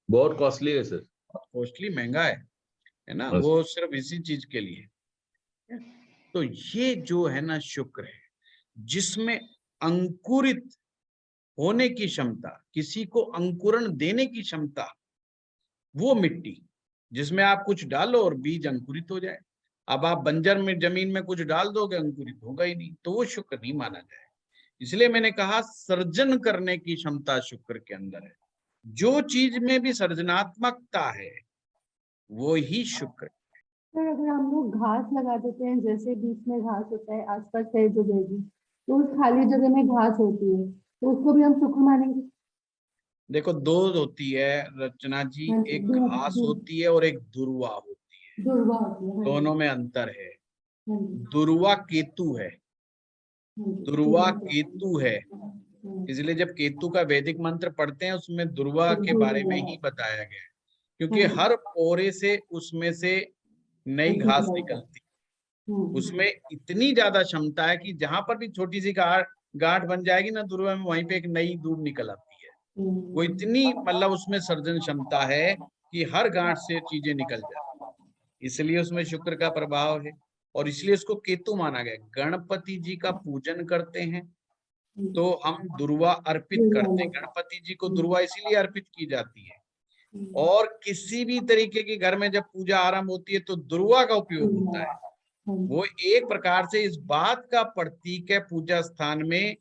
बहुत कॉस्टली है सर। कॉस्टली, महंगा है ना? बस। वो सिर्फ इसी चीज के लिए। तो ये जो है ना शुक्र है, जिसमें अंकुरित होने की क्षमता, किसी को अंकुरण देने की क्षमता, वो मिट्टी जिसमें आप कुछ डालो और बीज अंकुरित हो जाए। अब आप बंजर में जमीन में कुछ डाल दोगे, अंकुरित होगा ही नहीं, तो वो शुक्र नहीं माना जाए। इसलिए मैंने कहा सर्जन करने की क्षमता शुक्र के अंदर है। जो चीज में भी सर्जनात्मकता है वो ही शुक्र है। सर अगर हम लोग घास लगा देते हैं, जैसे बीच में घास होता है आसपास है जगह भी, तो उस खाली जगह में घास होती है, तो उसको भी हम शुक्र मानेंगे? देखो, दो होती है रचना जी, हाँ जी, एक दूर घास दूर होती है और एक दुर्वा होती है। दुर्वा होती है। हाँ जी, दोनों में अंतर है। हाँ जी, दुर्वा केतु है, हाँ जी, दुर्वा दुर्वा केतु है। हाँ, इसलिए जब केतु का वैदिक मंत्र पढ़ते हैं उसमें दुर्वा के बारे में ही बताया गया है, क्योंकि हाँ, हर पोरे से उसमें से नई दूध घास निकलता है। निकलती है। उसमें इतनी ज्यादा क्षमता है कि जहां पर भी छोटी सी गांठ गांठ बन जाएगी ना दुर्वा में, वहीं पे एक नई दूब निकल आती है। वो इतनी मतलब उसमें सर्जन क्षमता है कि हर गांठ से चीजें निकल जाती, इसलिए उसमें शुक्र का प्रभाव है। और इसलिए उसको केतु माना गया। गणपति जी का पूजन करते हैं तो हम दुर्वा अर्पित करते हैं। गणपति जी को दुर्वा इसीलिए अर्पित की जाती है। और किसी भी तरीके की घर में जब पूजा आरंभ होती है तो दुर्वा का उपयोग होता है। वो एक प्रकार से इस बात का प्रतीक है पूजा स्थान में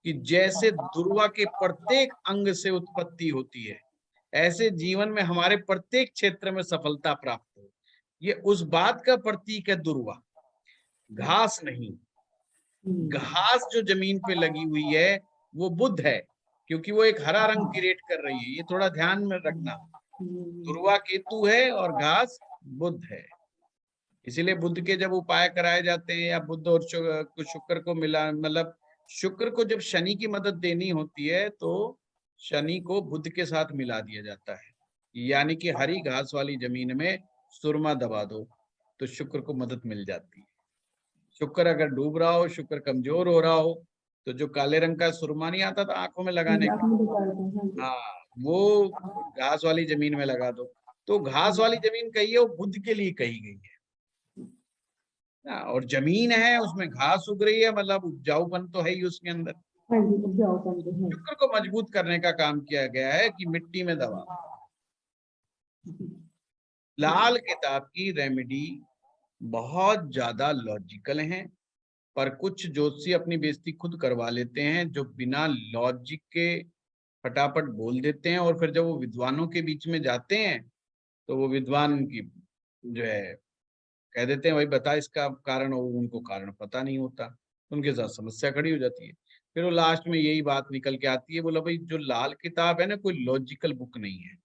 कि जैसे दुर्वा के प्रत्येक अंग से उत्पत्ति होती है, ऐसे जीवन में हमारे प्रत्येक क्षेत्र में सफलता प्राप्त हो, ये उस बात का प्रतीक है दुर्वा, घास नहीं। घास जो जमीन पे लगी हुई है वो बुध है, क्योंकि वो एक हरा रंग क्रिएट कर रही है। ये थोड़ा ध्यान में रखना। दुर्वा केतु है और घास बुध है। इसीलिए बुध के जब उपाय कराए जाते हैं या बुध और शुक्र को मिला, मतलब शुक्र को जब शनि की मदद देनी होती है तो शनि को बुध के साथ मिला दिया जाता है। यानी कि हरी घास वाली जमीन में सुरमा दबा दो तो शुक्र को मदद मिल जाती है। शुक्र अगर डूब रहा हो, शुक्र कमजोर हो रहा हो, तो जो काले रंग का सुरमा नहीं आता था आंखों में लगाने का, आपने बताया था, हाँ जी। हाँ, वो घास वाली जमीन में लगा दो। तो घास वाली जमीन कही है वो बुध के लिए कही गई है। और जमीन है उसमें घास उग रही है, मतलब उपजाऊपन तो है ही उसके अंदर। हाँ जी, उपजाऊ करते हैं। शुक्र को मजबूत करने का काम किया गया है कि मिट्टी में दबा। लाल किताब की रेमेडी बहुत ज्यादा लॉजिकल हैं, पर कुछ ज्योतिषी अपनी बेइज्जती खुद करवा लेते हैं, जो बिना लॉजिक के फटाफट बोल देते हैं, और फिर जब वो विद्वानों के बीच में जाते हैं तो वो विद्वान की जो है कह देते हैं भाई बता इसका कारण, और उनको कारण पता नहीं होता, उनके साथ समस्या खड़ी हो जाती है। फिर वो लास्ट में यही बात निकल के आती है, बोला भाई जो लाल किताब है ना कोई लॉजिकल बुक नहीं है,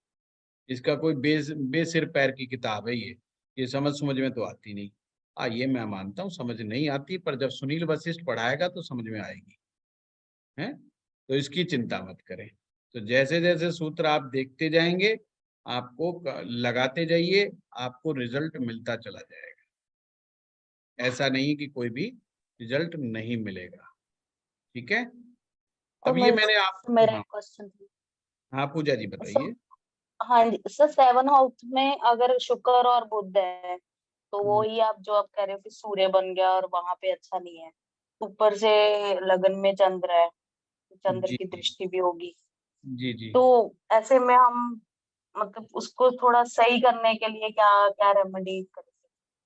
इसका कोई बेसिर पैर की किताब है ये समझ में तो आती नहीं। ये मैं मानता हूँ समझ नहीं आती, पर जब सुनील वशिष्ठ पढ़ाएगा तो समझ में आएगी, है? तो इसकी चिंता मत करें। तो जैसे जैसे सूत्र आप देखते जाएंगे, आपको लगाते जाइए, आपको रिजल्ट मिलता चला जाएगा। ऐसा नहीं कि कोई भी रिजल्ट नहीं मिलेगा। ठीक है? तो अब ये मैंने आप, मेरा हाँ क्वेश्चन था। हाँ पूजा जी बताइए। हाँ जी सर, 7 हाउस में अगर शुक्र और बुध है तो वो ही आप जो आप कह रहे हो कि सूर्य बन गया और वहां पे अच्छा नहीं है, ऊपर से लगन में चंद्र है, चंद्र जी की दृष्टि भी होगी, जी जी। तो ऐसे में हम मतलब उसको थोड़ा सही करने के लिए क्या क्या रेमेडी करें?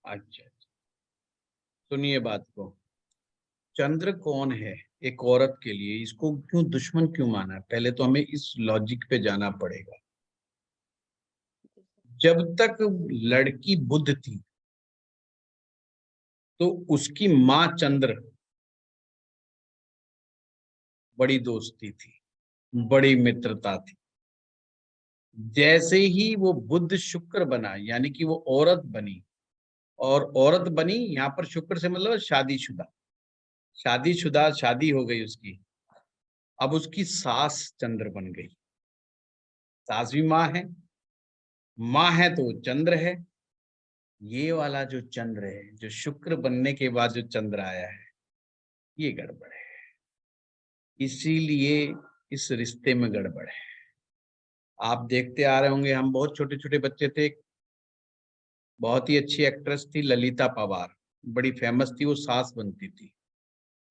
अच्छा, सुनिए बात को। चंद्र कौन है एक औरत के लिए, इसको क्यों दुश्मन क्यों माना है, पहले तो हमें इस लॉजिक पे जाना पड़ेगा। जब तक लड़की बुद्ध थी तो उसकी माँ चंद्र बड़ी दोस्ती थी, बड़ी मित्रता थी। जैसे ही वो बुद्ध शुक्र बना, यानी कि वो औरत बनी, और औरत बनी, यहाँ पर शुक्र से मतलब शादीशुदा, शादीशुदा, शादी हो गई उसकी, अब उसकी सास चंद्र बन गई। सास भी माँ है तो वो चंद्र है। ये वाला जो चंद्र है, जो शुक्र बनने के बाद जो चंद्र आया है, ये गड़बड़ है। इसीलिए इस रिश्ते में गड़बड़ है। आप देखते आ रहे होंगे, हम बहुत छोटे छोटे बच्चे थे, बहुत ही अच्छी एक्ट्रेस थी ललिता पवार, बड़ी फेमस थी, वो सास बनती थी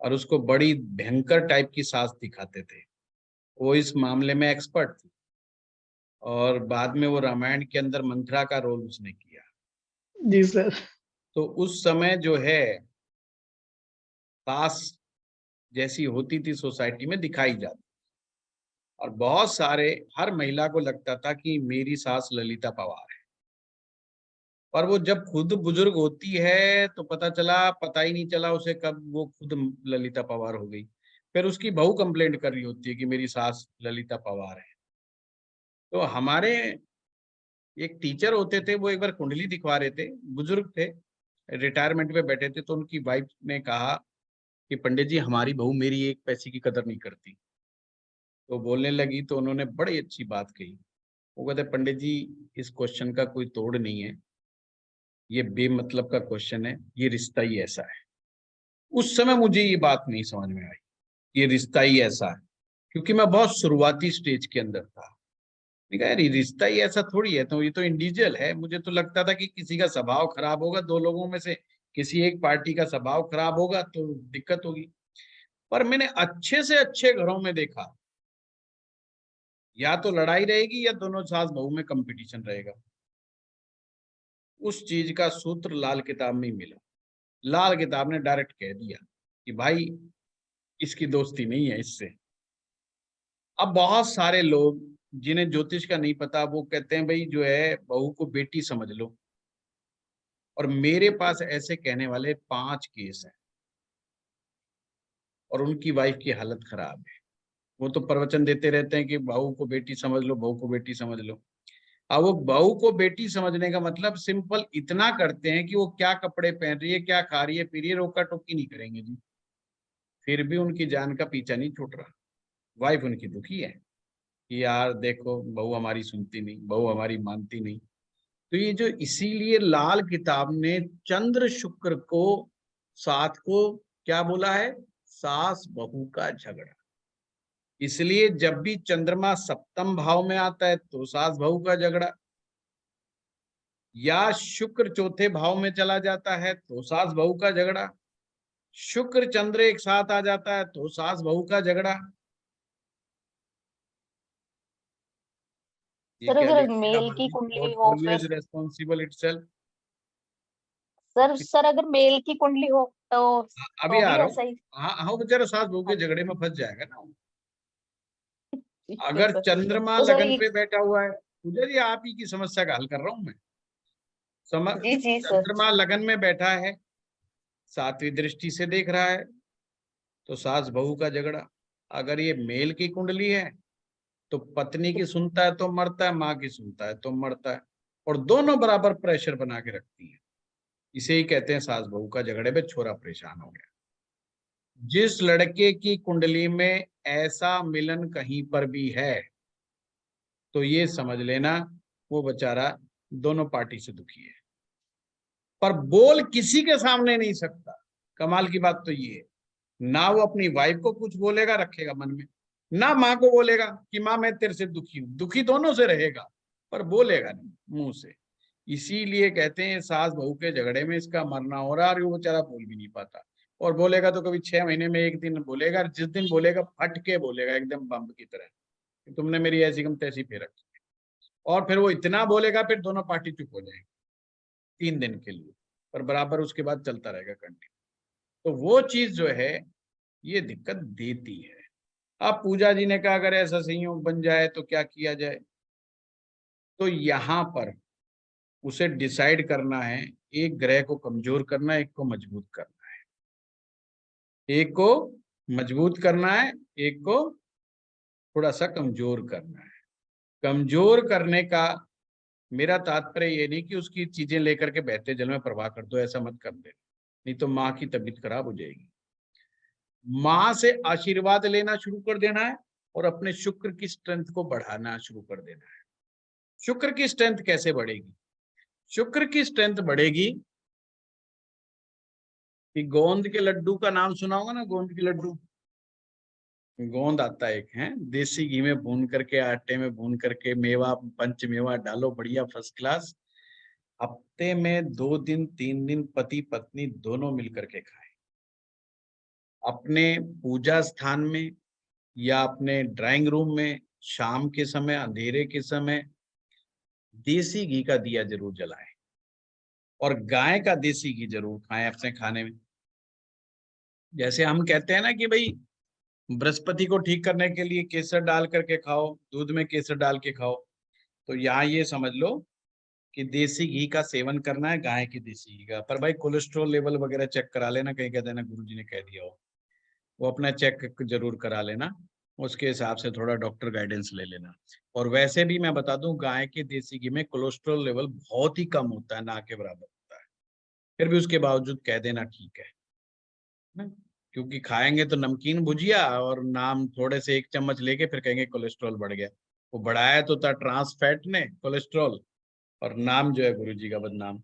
और उसको बड़ी भयंकर टाइप की सास दिखाते थे। वो इस मामले में एक्सपर्ट थी और बाद में वो रामायण के अंदर मंथरा का रोल उसने किया। जी सर। तो उस समय जो है सास जैसी होती थी सोसाइटी में दिखाई जाती, और बहुत सारे, हर महिला को लगता था कि मेरी सास ललिता पवार है। पर वो जब खुद बुजुर्ग होती है तो पता ही नहीं चला उसे कब वो खुद ललिता पवार हो गई। फिर उसकी बहू कंप्लेंट कर रही होती है कि मेरी सास ललिता पवार है। तो हमारे एक टीचर होते थे, वो एक बार कुंडली दिखवा रहे थे, बुजुर्ग थे, रिटायरमेंट पे बैठे थे, तो उनकी वाइफ ने कहा कि पंडित जी हमारी बहू मेरी एक पैसे की कदर नहीं करती। तो बोलने लगी तो उन्होंने बड़ी अच्छी बात कही। वो कहते पंडित जी इस क्वेश्चन का कोई तोड़ नहीं है, ये बेमतलब का क्वेश्चन है, ये रिश्ता ही ऐसा है। उस समय मुझे ये बात नहीं समझ में आई, ये रिश्ता ही ऐसा है, क्योंकि मैं बहुत शुरुआती स्टेज के अंदर था। मैंने कहा यार ये रिश्ता ही ऐसा थोड़ी है, तो ये तो इंडिविजुअल है। मुझे तो लगता था कि किसी का स्वभाव खराब होगा, दो लोगों में से किसी एक पार्टी का स्वभाव खराब होगा तो दिक्कत होगी। पर मैंने अच्छे से अच्छे घरों में देखा, या तो लड़ाई रहेगी या दोनों सास बहू में कंपटीशन रहेगा। उस चीज का सूत्र लाल किताब में ही मिला। लाल किताब ने डायरेक्ट कह दिया कि भाई इसकी दोस्ती नहीं है इससे। अब बहुत सारे लोग जिन्हें ज्योतिष का नहीं पता, वो कहते हैं भाई जो है बहू को बेटी समझ लो, और मेरे पास ऐसे कहने वाले 5 केस हैं और उनकी वाइफ की हालत खराब है। वो तो प्रवचन देते रहते हैं कि बहू को बेटी समझ लो, बहू को बेटी समझ लो। अब वो बहू को बेटी समझने का मतलब सिंपल इतना करते हैं कि वो क्या कपड़े पहन रही है, क्या खा रही है, पी रही है, रोका टोकी नहीं करेंगे जी। फिर भी उनकी जान का पीछा नहीं छूट रहा। वाइफ उनकी दुखी है कि यार देखो बहू हमारी सुनती नहीं, बहू हमारी मानती नहीं। तो ये जो, इसीलिए लाल किताब ने चंद्र शुक्र को साथ को क्या बोला है, सास बहू का झगड़ा। इसलिए जब भी चंद्रमा सप्तम भाव में आता है तो सास बहू का झगड़ा, या शुक्र चौथे भाव में चला जाता है तो सास बहू का झगड़ा, शुक्र चंद्र एक साथ आ जाता है तो सास बहू का झगड़ा। ये सर क्या अगर लिख दिया मेल की वर्दी, कुंडली God हो always फिर, responsible itself। सर अगर मेल की कुंडली हो अभी तो आ भी रहा ऐसा हूँ। ही। हाँ हाँ, बेचारा सास बहू के हाँ झगड़े में फंस जाएगा ना। ठीक है अगर सर। चंद्रमा तो सर लगन ये, पे बैठा हुआ है, पूजा जी आप ही की समस्या का हल कर रहा हूं मैं। जी जी सर। चंद्रमा लगन में बैठा है, 7वीं दृष्टि से देख रहा है, तो सास बहू का झगड़ा। अगर ये मेल की कुंडली है तो पत्नी की सुनता है तो मरता है, माँ की सुनता है तो मरता है, और दोनों बराबर प्रेशर बना के रखती है। इसे ही कहते हैं सास बहू का झगड़े में छोरा परेशान हो गया। जिस लड़के की कुंडली में ऐसा मिलन कहीं पर भी है तो ये समझ लेना वो बेचारा दोनों पार्टी से दुखी है, पर बोल किसी के सामने नहीं सकता। कमाल की बात तो ये है, ना वो अपनी वाइफ को कुछ बोलेगा, रखेगा मन में, ना माँ को बोलेगा कि माँ मैं तेरे से दुखी हूं। दुखी दोनों से रहेगा पर बोलेगा नहीं मुंह से। इसीलिए कहते हैं सास बहू के झगड़े में इसका मरना हो रहा है और वो बेचारा बोल भी नहीं पाता, और बोलेगा तो कभी 6 महीने में एक दिन बोलेगा, जिस दिन बोलेगा फट के बोलेगा एकदम बम की तरह कि तुमने मेरी ऐसी कम तैसी फेर रखी। और फिर वो इतना बोलेगा फिर दोनों पार्टी चुप हो जाएगी 3 दिन के लिए, पर बराबर उसके बाद चलता रहेगा कंटिन्यू। तो वो चीज जो है ये दिक्कत देती है। अब पूजा जी ने कहा अगर ऐसा संयोग बन जाए तो क्या किया जाए, तो यहाँ पर उसे डिसाइड करना है, एक ग्रह को कमजोर करना है, एक को मजबूत करना है। एक को मजबूत करना है, एक को थोड़ा सा कमजोर करना है। कमजोर करने का मेरा तात्पर्य ये नहीं कि उसकी चीजें लेकर के बहते जल में प्रवाह कर दो, ऐसा मत कर दे, नहीं तो माँ की तबीयत खराब हो जाएगी। माँ से आशीर्वाद लेना शुरू कर देना है और अपने शुक्र की स्ट्रेंथ को बढ़ाना शुरू कर देना है। शुक्र की स्ट्रेंथ कैसे बढ़ेगी? शुक्र की स्ट्रेंथ बढ़ेगी कि गोंद के लड्डू का नाम सुना होगा ना, गोंद के लड्डू। गोंद आता है एक, है देसी घी में भून करके, आटे में भून करके, मेवा पंच मेवा डालो, बढ़िया फर्स्ट क्लास। हफ्ते में 2 दिन 3 दिन पति पत्नी दोनों मिलकर के खाएं। अपने पूजा स्थान में या अपने ड्राइंग रूम में शाम के समय, अंधेरे के समय देसी घी का दिया जरूर जलाएं और गाय का देसी घी जरूर खाएं अपने खाने में। जैसे हम कहते हैं ना कि भाई बृहस्पति को ठीक करने के लिए केसर डाल करके खाओ, दूध में केसर डाल के खाओ, तो यहाँ ये समझ लो कि देसी घी का सेवन करना है, गाय की देसी घी का। पर भाई कोलेस्ट्रॉल लेवल वगैरह चेक करा लेना, कहीं कहते हैं ना गुरुजी ने कह दिया हो, वो अपना चेक जरूर करा लेना, उसके हिसाब से थोड़ा डॉक्टर गाइडेंस ले लेना। और वैसे भी मैं बता दूं, गाय के देसी घी में कोलेस्ट्रॉल लेवल बहुत ही कम होता है, ना के बराबर होता है, फिर भी उसके बावजूद कह देना ठीक है ना? क्योंकि खाएंगे तो नमकीन भुजिया और नाम थोड़े से 1 चम्मच लेके फिर कहेंगे कोलेस्ट्रॉल बढ़ गया। वो बढ़ाया तो था ट्रांस फैट ने कोलेस्ट्रॉल, और नाम जो है गुरुजी का बदनाम।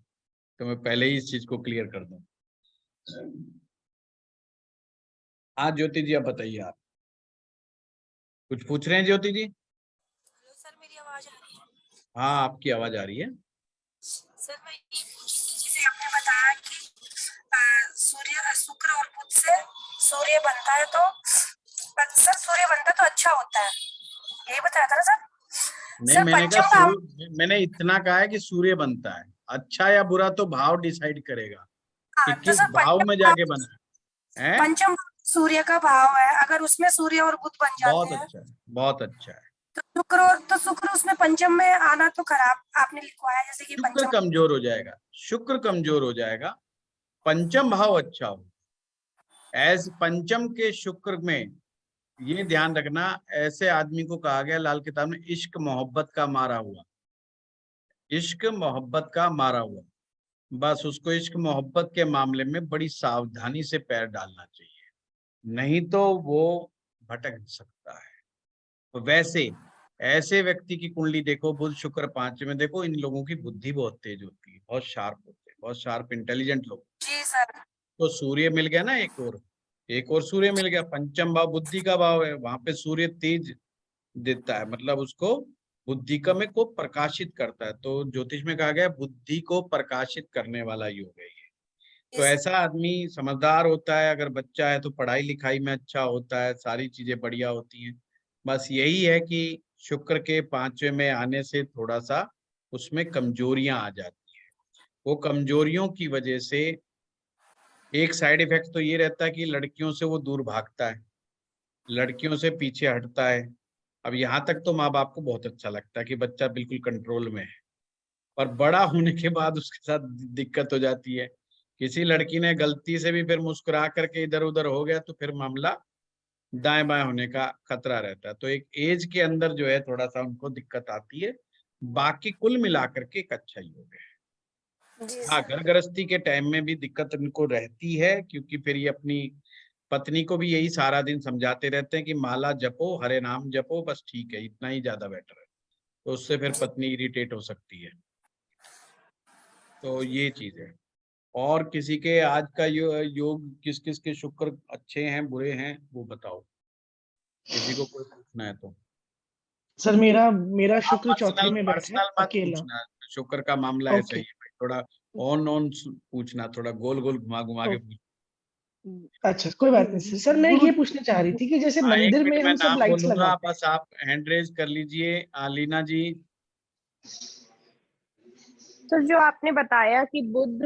तो मैं पहले ही इस चीज को क्लियर कर दूं। हाँ ज्योति जी, आप बताइए, आप कुछ पूछ रहे हैं ज्योति जी? हेलो सर, मेरी आवाज आ रही है? हाँ आपकी आवाज आ रही है। सर मैं ये पूछ रही थी, जैसे आपने बताया कि सूर्य शुक्र और बुध से सूर्य बनता है, तो सर सूर्य बनता है तो अच्छा होता है, यही बताया था ना सर? नहीं, सर मैंने कहा पंचम भाव, मैंने इतना कहा है कि सूर्य बनता है, अच्छा या बुरा तो भाव डिसाइड करेगा कि हाँ, तो किस सर भाव में जाके बना है। पंचम भाव सूर्य का भाव है, अगर उसमें सूर्य और बुध बन बहुत जाते हैं अच्छा है, बहुत अच्छा है। तो शुक्र उसमें पंचम में आना तो खराब आपने लिखवाया, जैसे कि शुक्र पंचम। कमजोर हो जाएगा, शुक्र कमजोर हो जाएगा, पंचम भाव अच्छा हो। ऐसे पंचम के शुक्र में ये ध्यान रखना, ऐसे आदमी को कहा गया लाल किताब में, इश्क मोहब्बत का मारा हुआ, इश्क मोहब्बत का मारा हुआ। बस उसको इश्क मोहब्बत के मामले में बड़ी सावधानी से पैर डालना चाहिए, नहीं तो वो भटक सकता है। तो वैसे ऐसे व्यक्ति की कुंडली देखो, बुध शुक्र 5 में, देखो इन लोगों की बुद्धि बहुत तेज होती है, बहुत शार्प होते हैं, बहुत शार्प इंटेलिजेंट लोग। जी सर। तो सूर्य मिल गया ना, एक और सूर्य मिल गया, पंचम भाव बुद्धि का भाव है, वहां पे सूर्य तेज देता है, मतलब उसको बुद्धि का में को प्रकाशित करता है। तो ज्योतिष में कहा गया बुद्धि को प्रकाशित करने वाला योग है ये। तो ऐसा आदमी समझदार होता है, अगर बच्चा है तो पढ़ाई लिखाई में अच्छा होता है, सारी चीजें बढ़िया होती हैं। बस यही है कि शुक्र के 5वें में आने से थोड़ा सा उसमें कमजोरियां आ जाती हैं। वो कमजोरियों की वजह से एक साइड इफेक्ट तो ये रहता है कि लड़कियों से वो दूर भागता है, लड़कियों से पीछे हटता है। अब यहाँ तक तो माँ बाप को बहुत अच्छा लगता है कि बच्चा बिल्कुल कंट्रोल में है, पर बड़ा होने के बाद उसके साथ दिक्कत हो जाती है। किसी लड़की ने गलती से भी फिर मुस्कुरा करके इधर उधर हो गया तो फिर मामला दाएं बाएं होने का खतरा रहता है। तो एक एज के अंदर जो है थोड़ा सा उनको दिक्कत आती है, बाकी कुल मिलाकर के एक अच्छा योग है। हाँ, घर गृहस्थी के टाइम में भी दिक्कत उनको रहती है, क्योंकि फिर ये अपनी पत्नी को भी यही सारा दिन समझाते रहते हैं कि माला जपो, हरे नाम जपो, बस ठीक है, इतना ही ज्यादा बेटर है। तो उससे फिर पत्नी इरिटेट हो सकती है। तो ये चीज है। और किसी के आज का योग किस किस के शुक्र अच्छे हैं बुरे हैं वो बताओ, किसी को कोई पूछना है तो। सर मेरा आप शुक्र चौथे में बैठा है पर्सनल मत अकेला। पूछना, शुक्र का मामला ऐसा ओके। ही है भाई, थोड़ा ऑन पूछना, थोड़ा गोल गोल घुमा घुमा के पूछना। अच्छा कोई बात नहीं सर। सर मैं ये पूछना चाह रही थी कि जैसे हाँ, 1 मंदिर में मिनट में हम सब नाम लाइट्स बोलूंगा, लगाते हैं। बस आप हैंड रेज कर लीजिए। लीना जी। तो जो आपने बताया कि बुध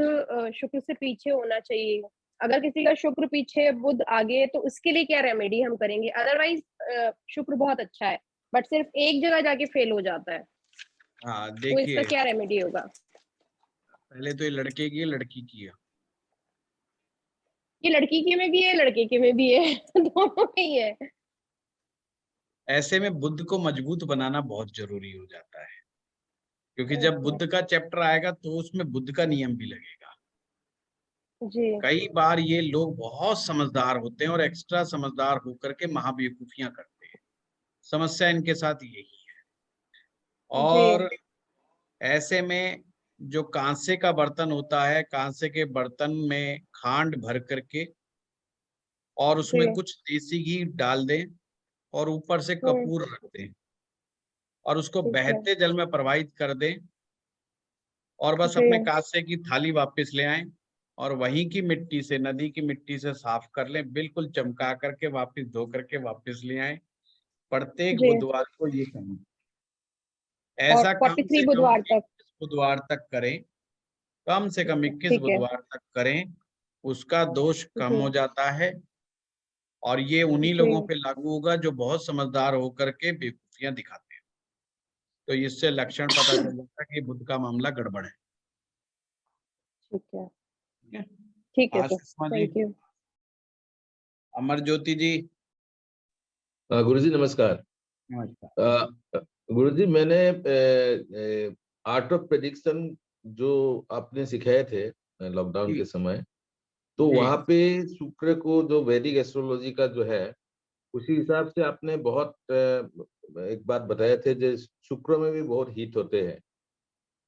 शुक्र से पीछे होना चाहिए, अगर किसी का शुक्र पीछे बुध आगे तो उसके लिए क्या रेमेडी हम करेंगे? अदरवाइज शुक्र बहुत अच्छा है बट सिर्फ एक जगह जाके फेल हो जाता है, हाँ तो इसका देखिए, क्या रेमेडी होगा? पहले तो ये लड़के की है, लड़की की है। ये लड़की के में भी है, लड़के के में भी है दोनों में ही है। ऐसे में बुद्ध को मजबूत बनाना बहुत जरूरी हो जाता है, क्योंकि जब ओके बुद्ध का चैप्टर आएगा तो उसमें बुद्ध का नियम भी लगेगा। जी कई बार ये लोग बहुत समझदार होते हैं और एक्स्ट्रा समझदार होकर के महाबेवकूफियां करते हैं। समस्या इनके साथ यही है। जी और ऐसे में जो कांसे का बर्तन होता है, कांसे के बर्तन में खांड भर करके और उसमें जी कुछ देसी घी डाल दें और ऊपर से कपूर रख दें और उसको ठीक है बहते जल में प्रवाहित कर दें और बस जी अपने कांसे की थाली वापस ले आएं और वहीं की मिट्टी से, नदी की मिट्टी से साफ कर लें, बिल्कुल चमका करके वापस धो करके वापस ले आएं। प्रत्येक जी बुधवार को ये करें। और ऐसा कम 43 से कम बुधवार तक 21 बुधवार तक करें, कम से कम 21 ठीक है बुधवार तक करें, उसका दोष कम जी हो जाता है। और ये उन्हीं जी लोगों पे लागू होगा जो बहुत समझदार होकर के बेवकूफियां दिखाते हैं। तो इससे लक्षण पता चल जाता है कि बुद्ध का मामला गड़बड़ है। ठीक है ठीक है, ठीक है sir Ashish ji, thank you Amar Jyoti ji, गुरुजी नमस्कार। नमस्कार। गुरुजी मैंने आर्ट ऑफ प्रेडिक्शन जो आपने सिखाए थे लॉकडाउन जी के समय, तो जी वहां पे शुक्र को जो वैदिक एस्ट्रोलॉजी का जो है उसी हिसाब से आपने बहुत एक बात बताए थे, जो शुक्र में भी बहुत हित होते हैं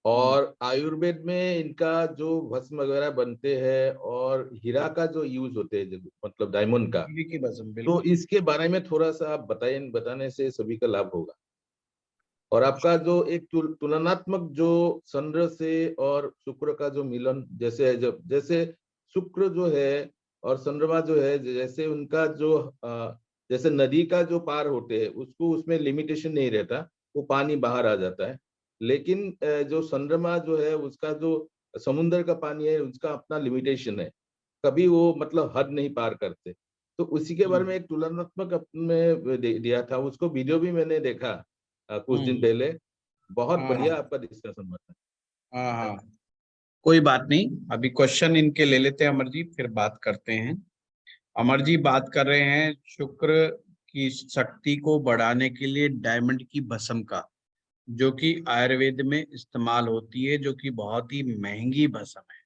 और आयुर्वेद में इनका जो भस्म वगैरह बनते हैं और हीरा का जो यूज होते हैं, मतलब डायमंड का, टीवी की बसम तो बिल्कुल। इसके बारे में थोड़ा सा आप बताने से सभी का लाभ होगा। और आपका जो एक तुलनात्मक जो चंद्र से और शुक्र का जो मिलन, जैसे शुक्र जो है और चंद्रमा जो है, जैसे उनका जो जैसे नदी का जो पार होते हैं उसको उसमें लिमिटेशन नहीं रहता, वो पानी बाहर आ जाता है। लेकिन जो चंद्रमा जो है उसका जो समुद्र का पानी है उसका अपना लिमिटेशन है, कभी वो मतलब हद नहीं पार करते। तो उसी के बारे में एक तुलनात्मक अपने दिया था, उसको वीडियो भी मैंने देखा कुछ दिन पहले। बहुत हाँ बढ़िया आपका डिस्कशन हुआ था। हाँ हाँ, कोई बात नहीं, अभी क्वेश्चन इनके ले लेते हैं अमर जी, फिर बात करते हैं। अमर जी बात कर रहे हैं शुक्र की शक्ति को बढ़ाने के लिए डायमंड की भस्म का, जो कि आयुर्वेद में इस्तेमाल होती है, जो कि बहुत ही महंगी भस्म है।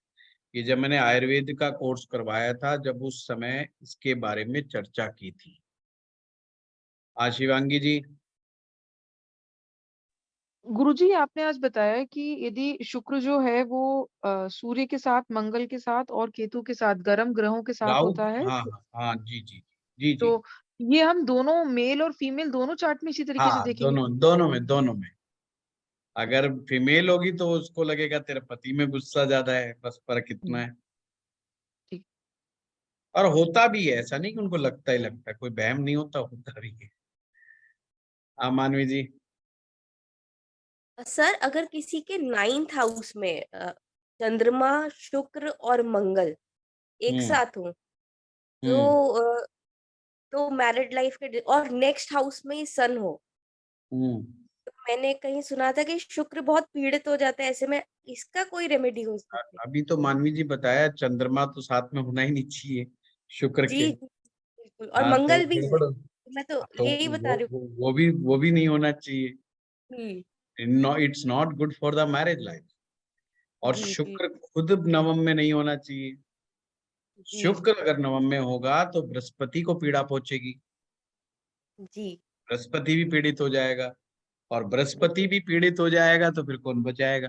ये जब मैंने आयुर्वेद का कोर्स करवाया था, जब उस समय इसके बारे में चर्चा की थी। शिवांगी जी। गुरुजी आपने आज बताया कि यदि शुक्र जो है वो सूर्य के साथ, मंगल के साथ और केतु के साथ, गर्म ग्रहों के साथ राहु, होता है, हाँ हाँ हाँ, जी जी जी जी। तो ये हम दोनों मेल और फीमेल दोनों चार्ट में इसी तरीके से हाँ, देखेंगे। दोनों में अगर फीमेल होगी तो उसको लगेगा तेरे पति में गुस्सा ज्यादा है, बस फर्क इतना है। ठीक। और होता भी है, ऐसा नहीं कि उनको लगता ही लगता है, कोई बहम नहीं होता, होता भी है। मानवी जी। सर अगर किसी के 9th हाउस में चंद्रमा, शुक्र और मंगल एक हम्म साथ हो हम्म तो मैरिड लाइफ के और नेक्स्ट हाउस में ही सन हो, हम्म तो मैंने कहीं सुना था कि शुक्र बहुत पीड़ित हो जाता है, ऐसे में इसका कोई रेमेडी हो सकती अभी तो मानवी जी बताया, चंद्रमा तो साथ में होना ही नहीं चाहिए शुक्र जी के। जी बिल्कुल, और हाँ, तो मंगल भी है, गड़बड़ मैं तो तो यही बता रही वो भी नहीं होना चाहिए। हूँ। It's not good for the marriage life. और जी जी शुक्र खुद नवम में नहीं होना चाहिए। जी शुक्र अगर नवम में होगा तो बृहस्पति को पीड़ा पहुंचेगी, जी बृहस्पति भी पीड़ित हो जाएगा, और बृहस्पति भी पीड़ित हो जाएगा तो फिर कौन बचाएगा।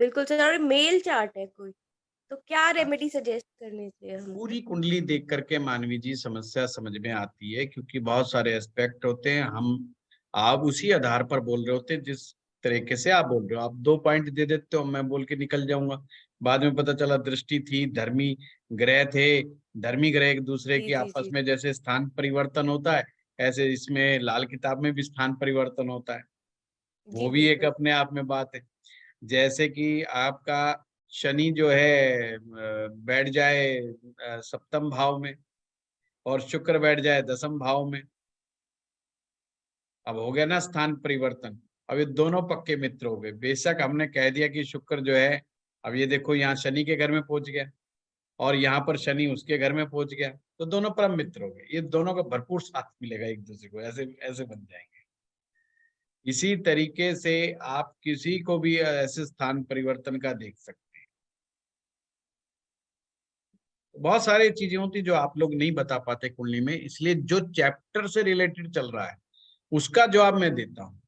बिल्कुल सर, और मेल चार्ट है कोई, तो क्या रेमेडी सजेस्ट करनी चाहिए हमको? पूरी कुंडली देख करके मानवी जी समस्या समझ में आती है, क्योंकि बहुत सारे एस्पेक्ट होते हैं। आप उसी आधार पर बोल रहे होते हैं जिस तरीके से आप बोल रहे हो। आप 2 पॉइंट दे देते हो, मैं बोल के निकल जाऊंगा, बाद में पता चला दृष्टि थी, धर्मी ग्रह थे, धर्मी ग्रह एक दूसरे जी की जी आपस जी में जैसे स्थान परिवर्तन होता है, ऐसे इसमें लाल किताब में भी स्थान परिवर्तन होता है। जी वो भी एक बिल्कुल अपने आप में बात है। जैसे कि आपका शनि जो है बैठ जाए सप्तम भाव में और शुक्र बैठ जाए 10th भाव में, अब हो गया ना स्थान परिवर्तन। अब ये दोनों पक्के मित्र हो गए। बेशक हमने कह दिया कि शुक्र जो है, अब ये देखो यहाँ शनि के घर में पहुंच गया और यहाँ पर शनि उसके घर में पहुंच गया, तो दोनों परम मित्र हो गए। ये दोनों का भरपूर साथ मिलेगा एक दूसरे को, ऐसे ऐसे बन जाएंगे। इसी तरीके से आप किसी को भी ऐसे स्थान परिवर्तन का देख सकते हैं। बहुत सारी चीजें होती जो आप लोग नहीं बता पाते कुंडली में, इसलिए जो चैप्टर से रिलेटेड चल रहा है उसका जवाब मैं देता हूँ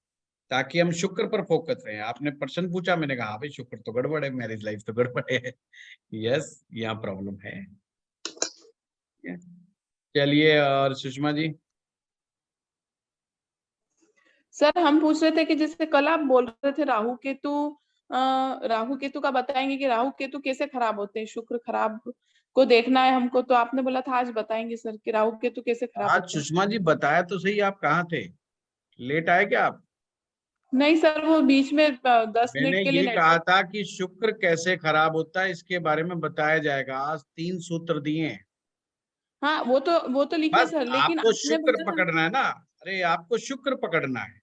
ताकि हम शुक्र पर फोकस रहे। आपने प्रश्न पूछा, मैंने कहा भाई शुक्र तो गड़बड़ है, मैरिज लाइफ तो गड़बड़ है। यस, यहाँ प्रॉब्लम है। चलिए, और सुषमा जी। सर हम पूछ रहे थे कि जैसे कल आप बोल रहे थे राहु केतु का बताएंगे कि राहु केतु कैसे खराब होते हैं, शुक्र खराब को देखना है हमको, तो आपने बोला था आज बताएंगे सर कि राहु केतु कैसे खराब आज होते हैं। सुषमा जी बताया तो सही, आप कहाँ थे? लेट आए क्या आप? नहीं सर, वो बीच में 10 मैंने मिनट के लिए ये कहा नेटवर्क। था कि शुक्र कैसे खराब होता है इसके बारे में बताया जाएगा। आज 3 सूत्र दिए हैं। हाँ वो तो लिखे बस सर, लेकिन आपको आपने शुक्र बोला था पकड़ना है ना। अरे आपको शुक्र पकड़ना है।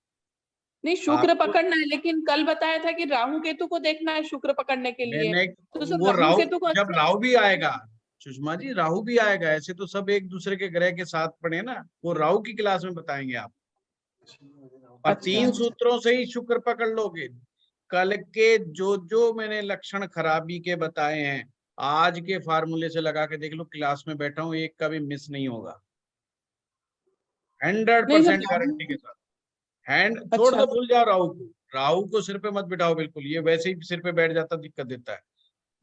नहीं शुक्र आपको पकड़ना है, लेकिन कल बताया था कि राहु केतु को देखना है शुक्र पकड़ने के लिए। मैंने तो सर वो राहु राहु, केतु को जब अच्छा राहु भी आएगा सुषमा जी, राहु भी आएगा। ऐसे तो सब एक दूसरे के ग्रह के साथ पढ़े ना, वो राहु की क्लास में बताएंगे आप। और अच्छा 3 सूत्रों से ही शुक्र पकड़ लोगे। कल के जो जो मैंने लक्षण खराबी के बताए हैं, आज के फार्मूले से लगा के देख लो, क्लास में बैठा हूं, एक का भी मिस नहीं होगा, नहीं सर 100% राहु। गारंटी के साथ। हैंड छोड़ अच्छा दो, भूल जाओ राहु को। राहु को सिर पे मत बिठाओ बिल्कुल, ये वैसे ही सिर पे बैठ जाता दिक्कत देता है।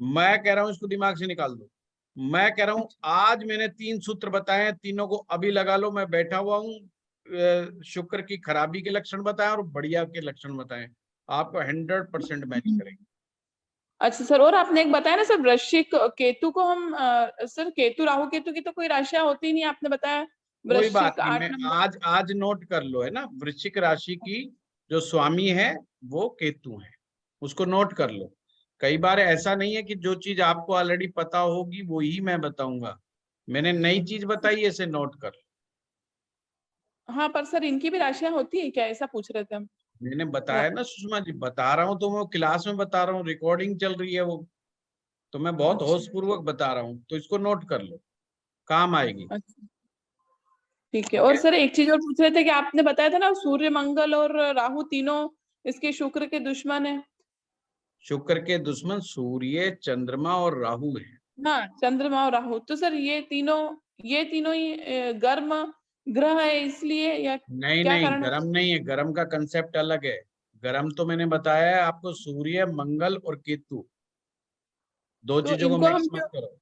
मैं कह रहा हूं इसको दिमाग से निकाल दो। मैं कह रहा हूं आज मैंने 3 सूत्र बताए हैं, तीनों को अभी लगा लो। मैं बैठा हुआ हूं, शुक्र की खराबी के लक्षण बताए और बढ़िया के लक्षण बताए, आपको 100% मैच करेंगे। अच्छा सर, और आपने एक बताया ना सर वृश्चिक केतु को हम सर केतु राहु केतु की तो कोई राशियां होती नहीं, आपने बताया कोई बात वृश्चिक नहीं, 8 मैं नंबर। आज नोट कर लो, है ना। वृश्चिक राशि की जो स्वामी है वो केतु है, उसको नोट कर लो। कई बार ऐसा नहीं है कि जो चीज आपको ऑलरेडी पता होगी वो ही मैं बताऊंगा। मैंने नई चीज बताई, ऐसे नोट कर लो। हाँ पर सर इनकी भी राशियां होती है क्या, ऐसा पूछ रहे थे हम। मैंने बताया ना सुषमा जी, बता रहा हूँ तो मैं क्लास में बता रहा हूँ, रिकॉर्डिंग चल रही है वो, तो मैं बहुत अच्छा होश पूर्वक बता रहा हूँ, तो इसको नोट कर लो, काम आएगी। अच्छा ठीक है। ठीक और है। सर एक चीज और पूछ रहे थे कि आपने बताया था ना सूर्य मंगल और राहु तीनों इसके शुक्र के दुश्मन है। शुक्र के दुश्मन सूर्य, चंद्रमा और राहु है। हाँ चंद्रमा और राहु, तो सर ये तीनों ही गर्म ग्रह है इसलिए, या नहीं क्या नहीं, कारण है गरम सर? नहीं है, गरम का कंसेप्ट अलग है। गरम तो मैंने बताया है आपको, सूर्य, मंगल और केतु, दो तो चीजों को इनको हम मिक्स क्यों, मत करो।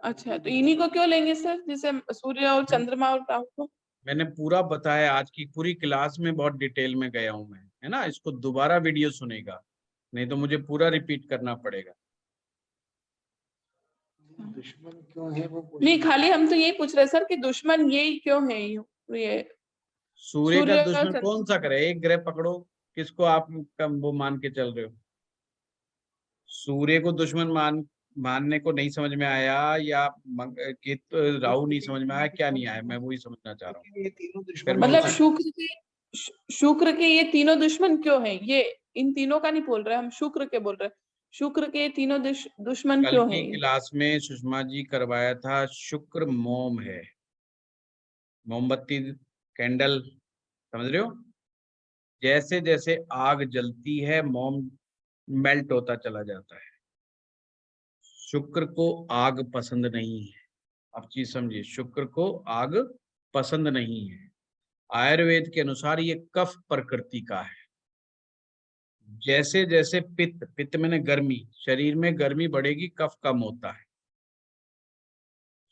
अच्छा तो इन्हीं को क्यों लेंगे सर, जैसे सूर्य और मैं- चंद्रमा और राहु को? मैंने पूरा बताया, आज की पूरी क्लास में बहुत डिटेल में गया हूं मैं, है ना। इसको दोबारा वीडियो सुनेगा, नहीं तो मुझे पूरा रिपीट करना पड़ेगा। दुश्मन क्यों है वो नहीं खाली हम तो यही पूछ रहे सर कि दुश्मन यही क्यों है ये सूर्य का सूर्य और दुश्मन कौन सा चंद्रमा। करे? एक ग्रह पकड़ो, किसको आप वो मान के चल रहे हो? सूर्य को दुश्मन मानने को नहीं समझ में आया, या राहु नहीं समझ में आया, क्या नहीं आया? मैं वही समझना चाह रहा हूँ। ये तीनों फिर दुश्मन मैं मतलब उसी शुक्र के ये तीनों दुश्मन क्यों है, ये इन तीनों का नहीं बोल रहे हम, शुक्र के बोल रहे हैं। शुक्र के ये तीनों दुश्मन कल क्यों की है ये? क्लास में सुषमा जी करवाया था, शुक्र मोम है, मोमबत्ती, कैंडल, समझ रहे हो? जैसे जैसे आग जलती है मोम मेल्ट होता चला जाता है। शुक्र को आग पसंद नहीं है। अब चीज समझिए, शुक्र को आग पसंद नहीं है। आयुर्वेद के अनुसार ये कफ प्रकृति का है। जैसे जैसे पित्त मैंने गर्मी, शरीर में गर्मी बढ़ेगी, कफ कम होता है।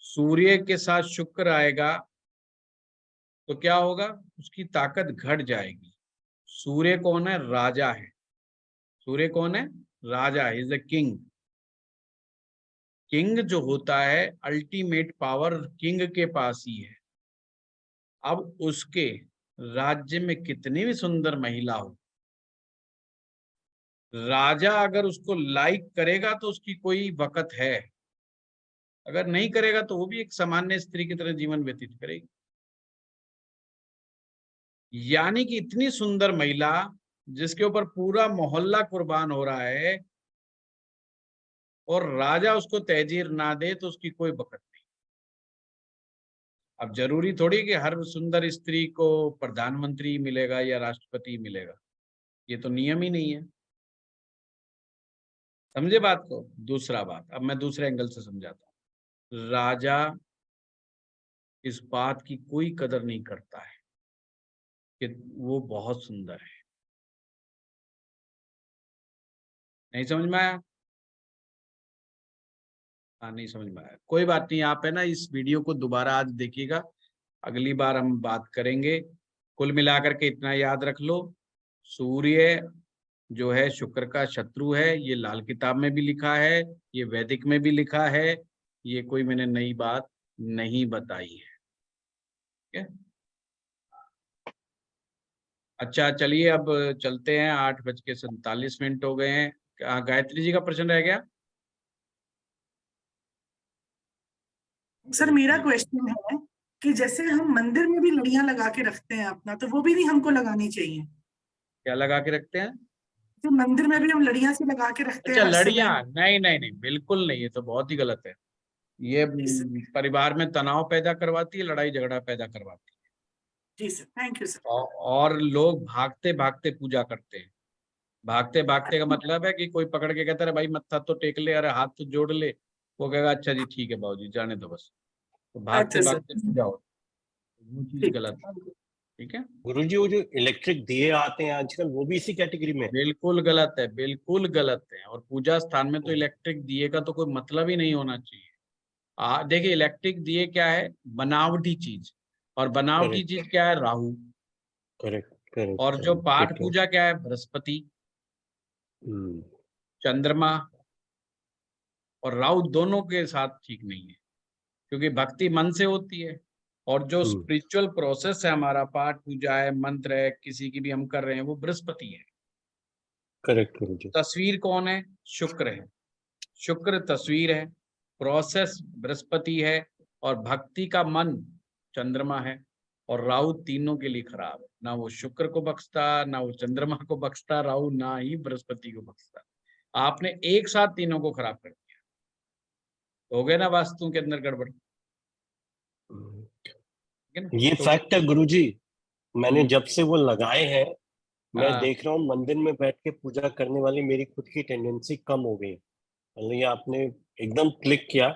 सूर्य के साथ शुक्र आएगा तो क्या होगा? उसकी ताकत घट जाएगी। सूर्य कौन है? राजा है। सूर्य कौन है? राजा, इज द किंग। किंग जो होता है, अल्टीमेट पावर किंग के पास ही है। अब उसके राज्य में कितनी भी सुंदर महिला हो, राजा अगर उसको लाइक करेगा तो उसकी कोई वक़्त है, अगर नहीं करेगा तो वो भी एक सामान्य स्त्री की तरह जीवन व्यतीत करेगी। यानी कि इतनी सुंदर महिला जिसके ऊपर पूरा मोहल्ला कुर्बान हो रहा है और राजा उसको तहजीर ना दे तो उसकी कोई बकत नहीं। अब जरूरी थोड़ी कि हर सुंदर स्त्री को प्रधानमंत्री मिलेगा या राष्ट्रपति मिलेगा, ये तो नियम ही नहीं है। समझे बात को? दूसरा बात, अब मैं दूसरे एंगल से समझाता हूँ। राजा इस बात की कोई कदर नहीं करता है कि वो बहुत सुंदर है। नहीं समझ में आया? हाँ, नहीं समझ में आया, कोई बात नहीं। आप है ना इस वीडियो को दोबारा आज देखिएगा, अगली बार हम बात करेंगे। कुल मिलाकर के इतना याद रख लो, सूर्य जो है शुक्र का शत्रु है, ये लाल किताब में भी लिखा है, ये वैदिक में भी लिखा है, ये कोई मैंने नई बात नहीं बताई है। ठीक है? अच्छा चलिए अब चलते हैं, 8:47 हो गए हैं। गायत्री जी का प्रश्न रह गया? सर मेरा क्वेश्चन है कि जैसे हम मंदिर में भी लड़ियां लगा के रखते हैं अपना, तो वो भी नहीं हमको लगानी चाहिए? क्या लगा के रखते हैं? तो मंदिर में भी हम लड़ियां सी लगा के रखते हैं अच्छा हर समय। लड़ियां, नहीं नहीं नहीं, बिल्कुल नहीं, ये तो बहुत ही गलत है। ये परिवार में तनाव पैदा करवाती है, लड़ाई झगड़ा पैदा करवाती है। जी सर, थैंक यू सर। और लोग भागते भागते पूजा करते हैं। भागते भागते का मतलब है कि कोई पकड़ के कहता है भाई मत्था तो टेक ले, अरे हाथ तो जोड़ ले, वो कहेगा अच्छा जी ठीक है बाबूजी जाने दो बस, तो भागते अच्छा सर। भागते पूजा हो, वो चीज गलत है। ठीक है? गुरुजी वो जो इलेक्ट्रिक दिए आते हैं आजकल, वो भी इसी कैटेगरी में? बिल्कुल गलत है, बिल्कुल गलत है। और पूजा स्थान में तो इलेक्ट्रिक दिए का तो कोई मतलब ही नहीं होना चाहिए। देखिए इलेक्ट्रिक दिए क्या है? बनावटी चीज, और बनावटी चीज क्या है? राहु। Correct correct. और जो पाठ पूजा क्या है? बृहस्पति, चंद्रमा और राहु दोनों के साथ ठीक नहीं है, क्योंकि भक्ति मन से होती है। और जो स्पिरिचुअल प्रोसेस है हमारा, पाठ पूजा है, मंत्र है, किसी की भी हम कर रहे हैं, वो बृहस्पति है। करेक्ट गुरुजी। तस्वीर कौन है? शुक्र है। शुक्र तस्वीर है, प्रोसेस बृहस्पति है, और भक्ति का मन चंद्रमा है। और राहु तीनों के लिए खराब है, ना वो शुक्र को बख्शता, ना वो चंद्रमा को बख्शता राहु, ना ही बृहस्पति को बख्शता। आपने एक साथ तीनों को खराब कर दिया, हो गया ना वास्तु के अंदर गड़बड़। ये तो फैक्ट है गुरुजी, मैंने जब से वो लगाए हैं मैं हाँ। देख रहा हूँ मंदिर में बैठ के पूजा करने वाली मेरी खुद की टेंडेंसी कम हो गई। मतलब ये आपने एकदम क्लिक किया,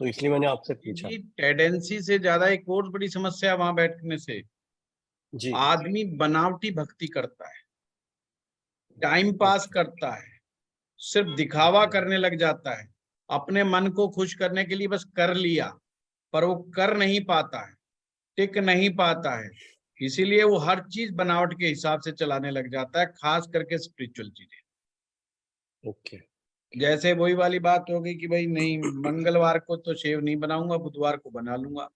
तो इसलिए मैंने आपसे पूछा। टेंडेंसी से ज्यादा एक और बड़ी समस्या वहां बैठने से, जी। आदमी बनावटी भक्ति करता है, टाइम पास करता है, सिर्फ दिखावा करने लग जाता है, अपने मन को खुश करने के लिए बस कर लिया, पर वो कर नहीं पाता है, टिक नहीं पाता है, इसीलिए वो हर चीज बनावट के हिसाब से चलाने लग जाता है, खास करके स्पिरिचुअल चीजें। ओके। जैसे वही वाली बात हो गई कि भाई नहीं मंगलवार को तो शेव नहीं बनाऊंगा, बुधवार को बना लूंगा,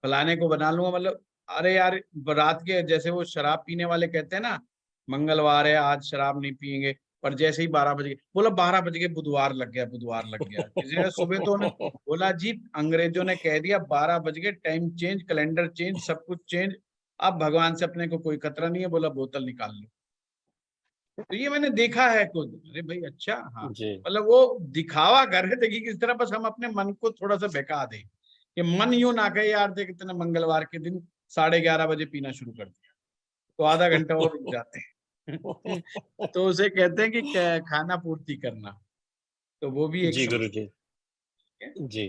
फलाने को बना लूंगा। मतलब अरे यार, रात के जैसे वो शराब पीने वाले कहते हैं ना, मंगलवार है आज शराब नहीं पियेंगे, पर जैसे ही 12 बज गए, बोला 12 बज गए, बुधवार लग गया, बुधवार लग गया। किसी ने सुबह तो उन्हें बोला जी अंग्रेजों ने कह दिया 12 बज गए, टाइम चेंज, कैलेंडर चेंज, सब कुछ चेंज, अब भगवान से अपने को कोई खतरा नहीं है, बोला बोतल निकाल लो। तो ये मैंने देखा है खुद। अरे भाई अच्छा, हाँ, मतलब वो दिखावा कर रहे थे कि किस तरह बस हम अपने मन को थोड़ा सा बहका दें, कि मन यूं ना कहे यार देख इतने मंगलवार के दिन 11:30 बजे पीना शुरू कर दिया, तो आधा घंटा और रुक जाते हैं। तो उसे कहते हैं कि खाना पूर्ति करना, तो वो भी एक जी गुरुजी। जी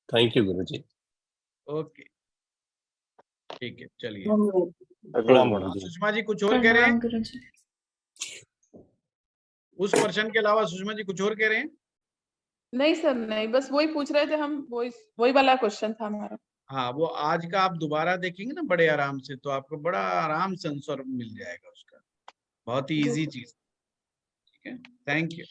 थैंक यू गुरुजी। ओके ठीक है, चलिए। प्रणाम गुरुजी। सुषमा जी कुछ और कह रहे हैं? उस पर्सन के अलावा सुषमा जी कुछ और कह रहे हैं? नहीं सर नहीं, बस वही पूछ रहे थे हम, वही वाला क्वेश्चन था हमारा। हाँ, वो आज का आप दोबारा देखेंगे ना बड़े आराम से, तो आपको बड़ा आराम से आंसर मिल जाएगा उसका, बहुत ही इजी चीज। ठीक है, थैंक यू।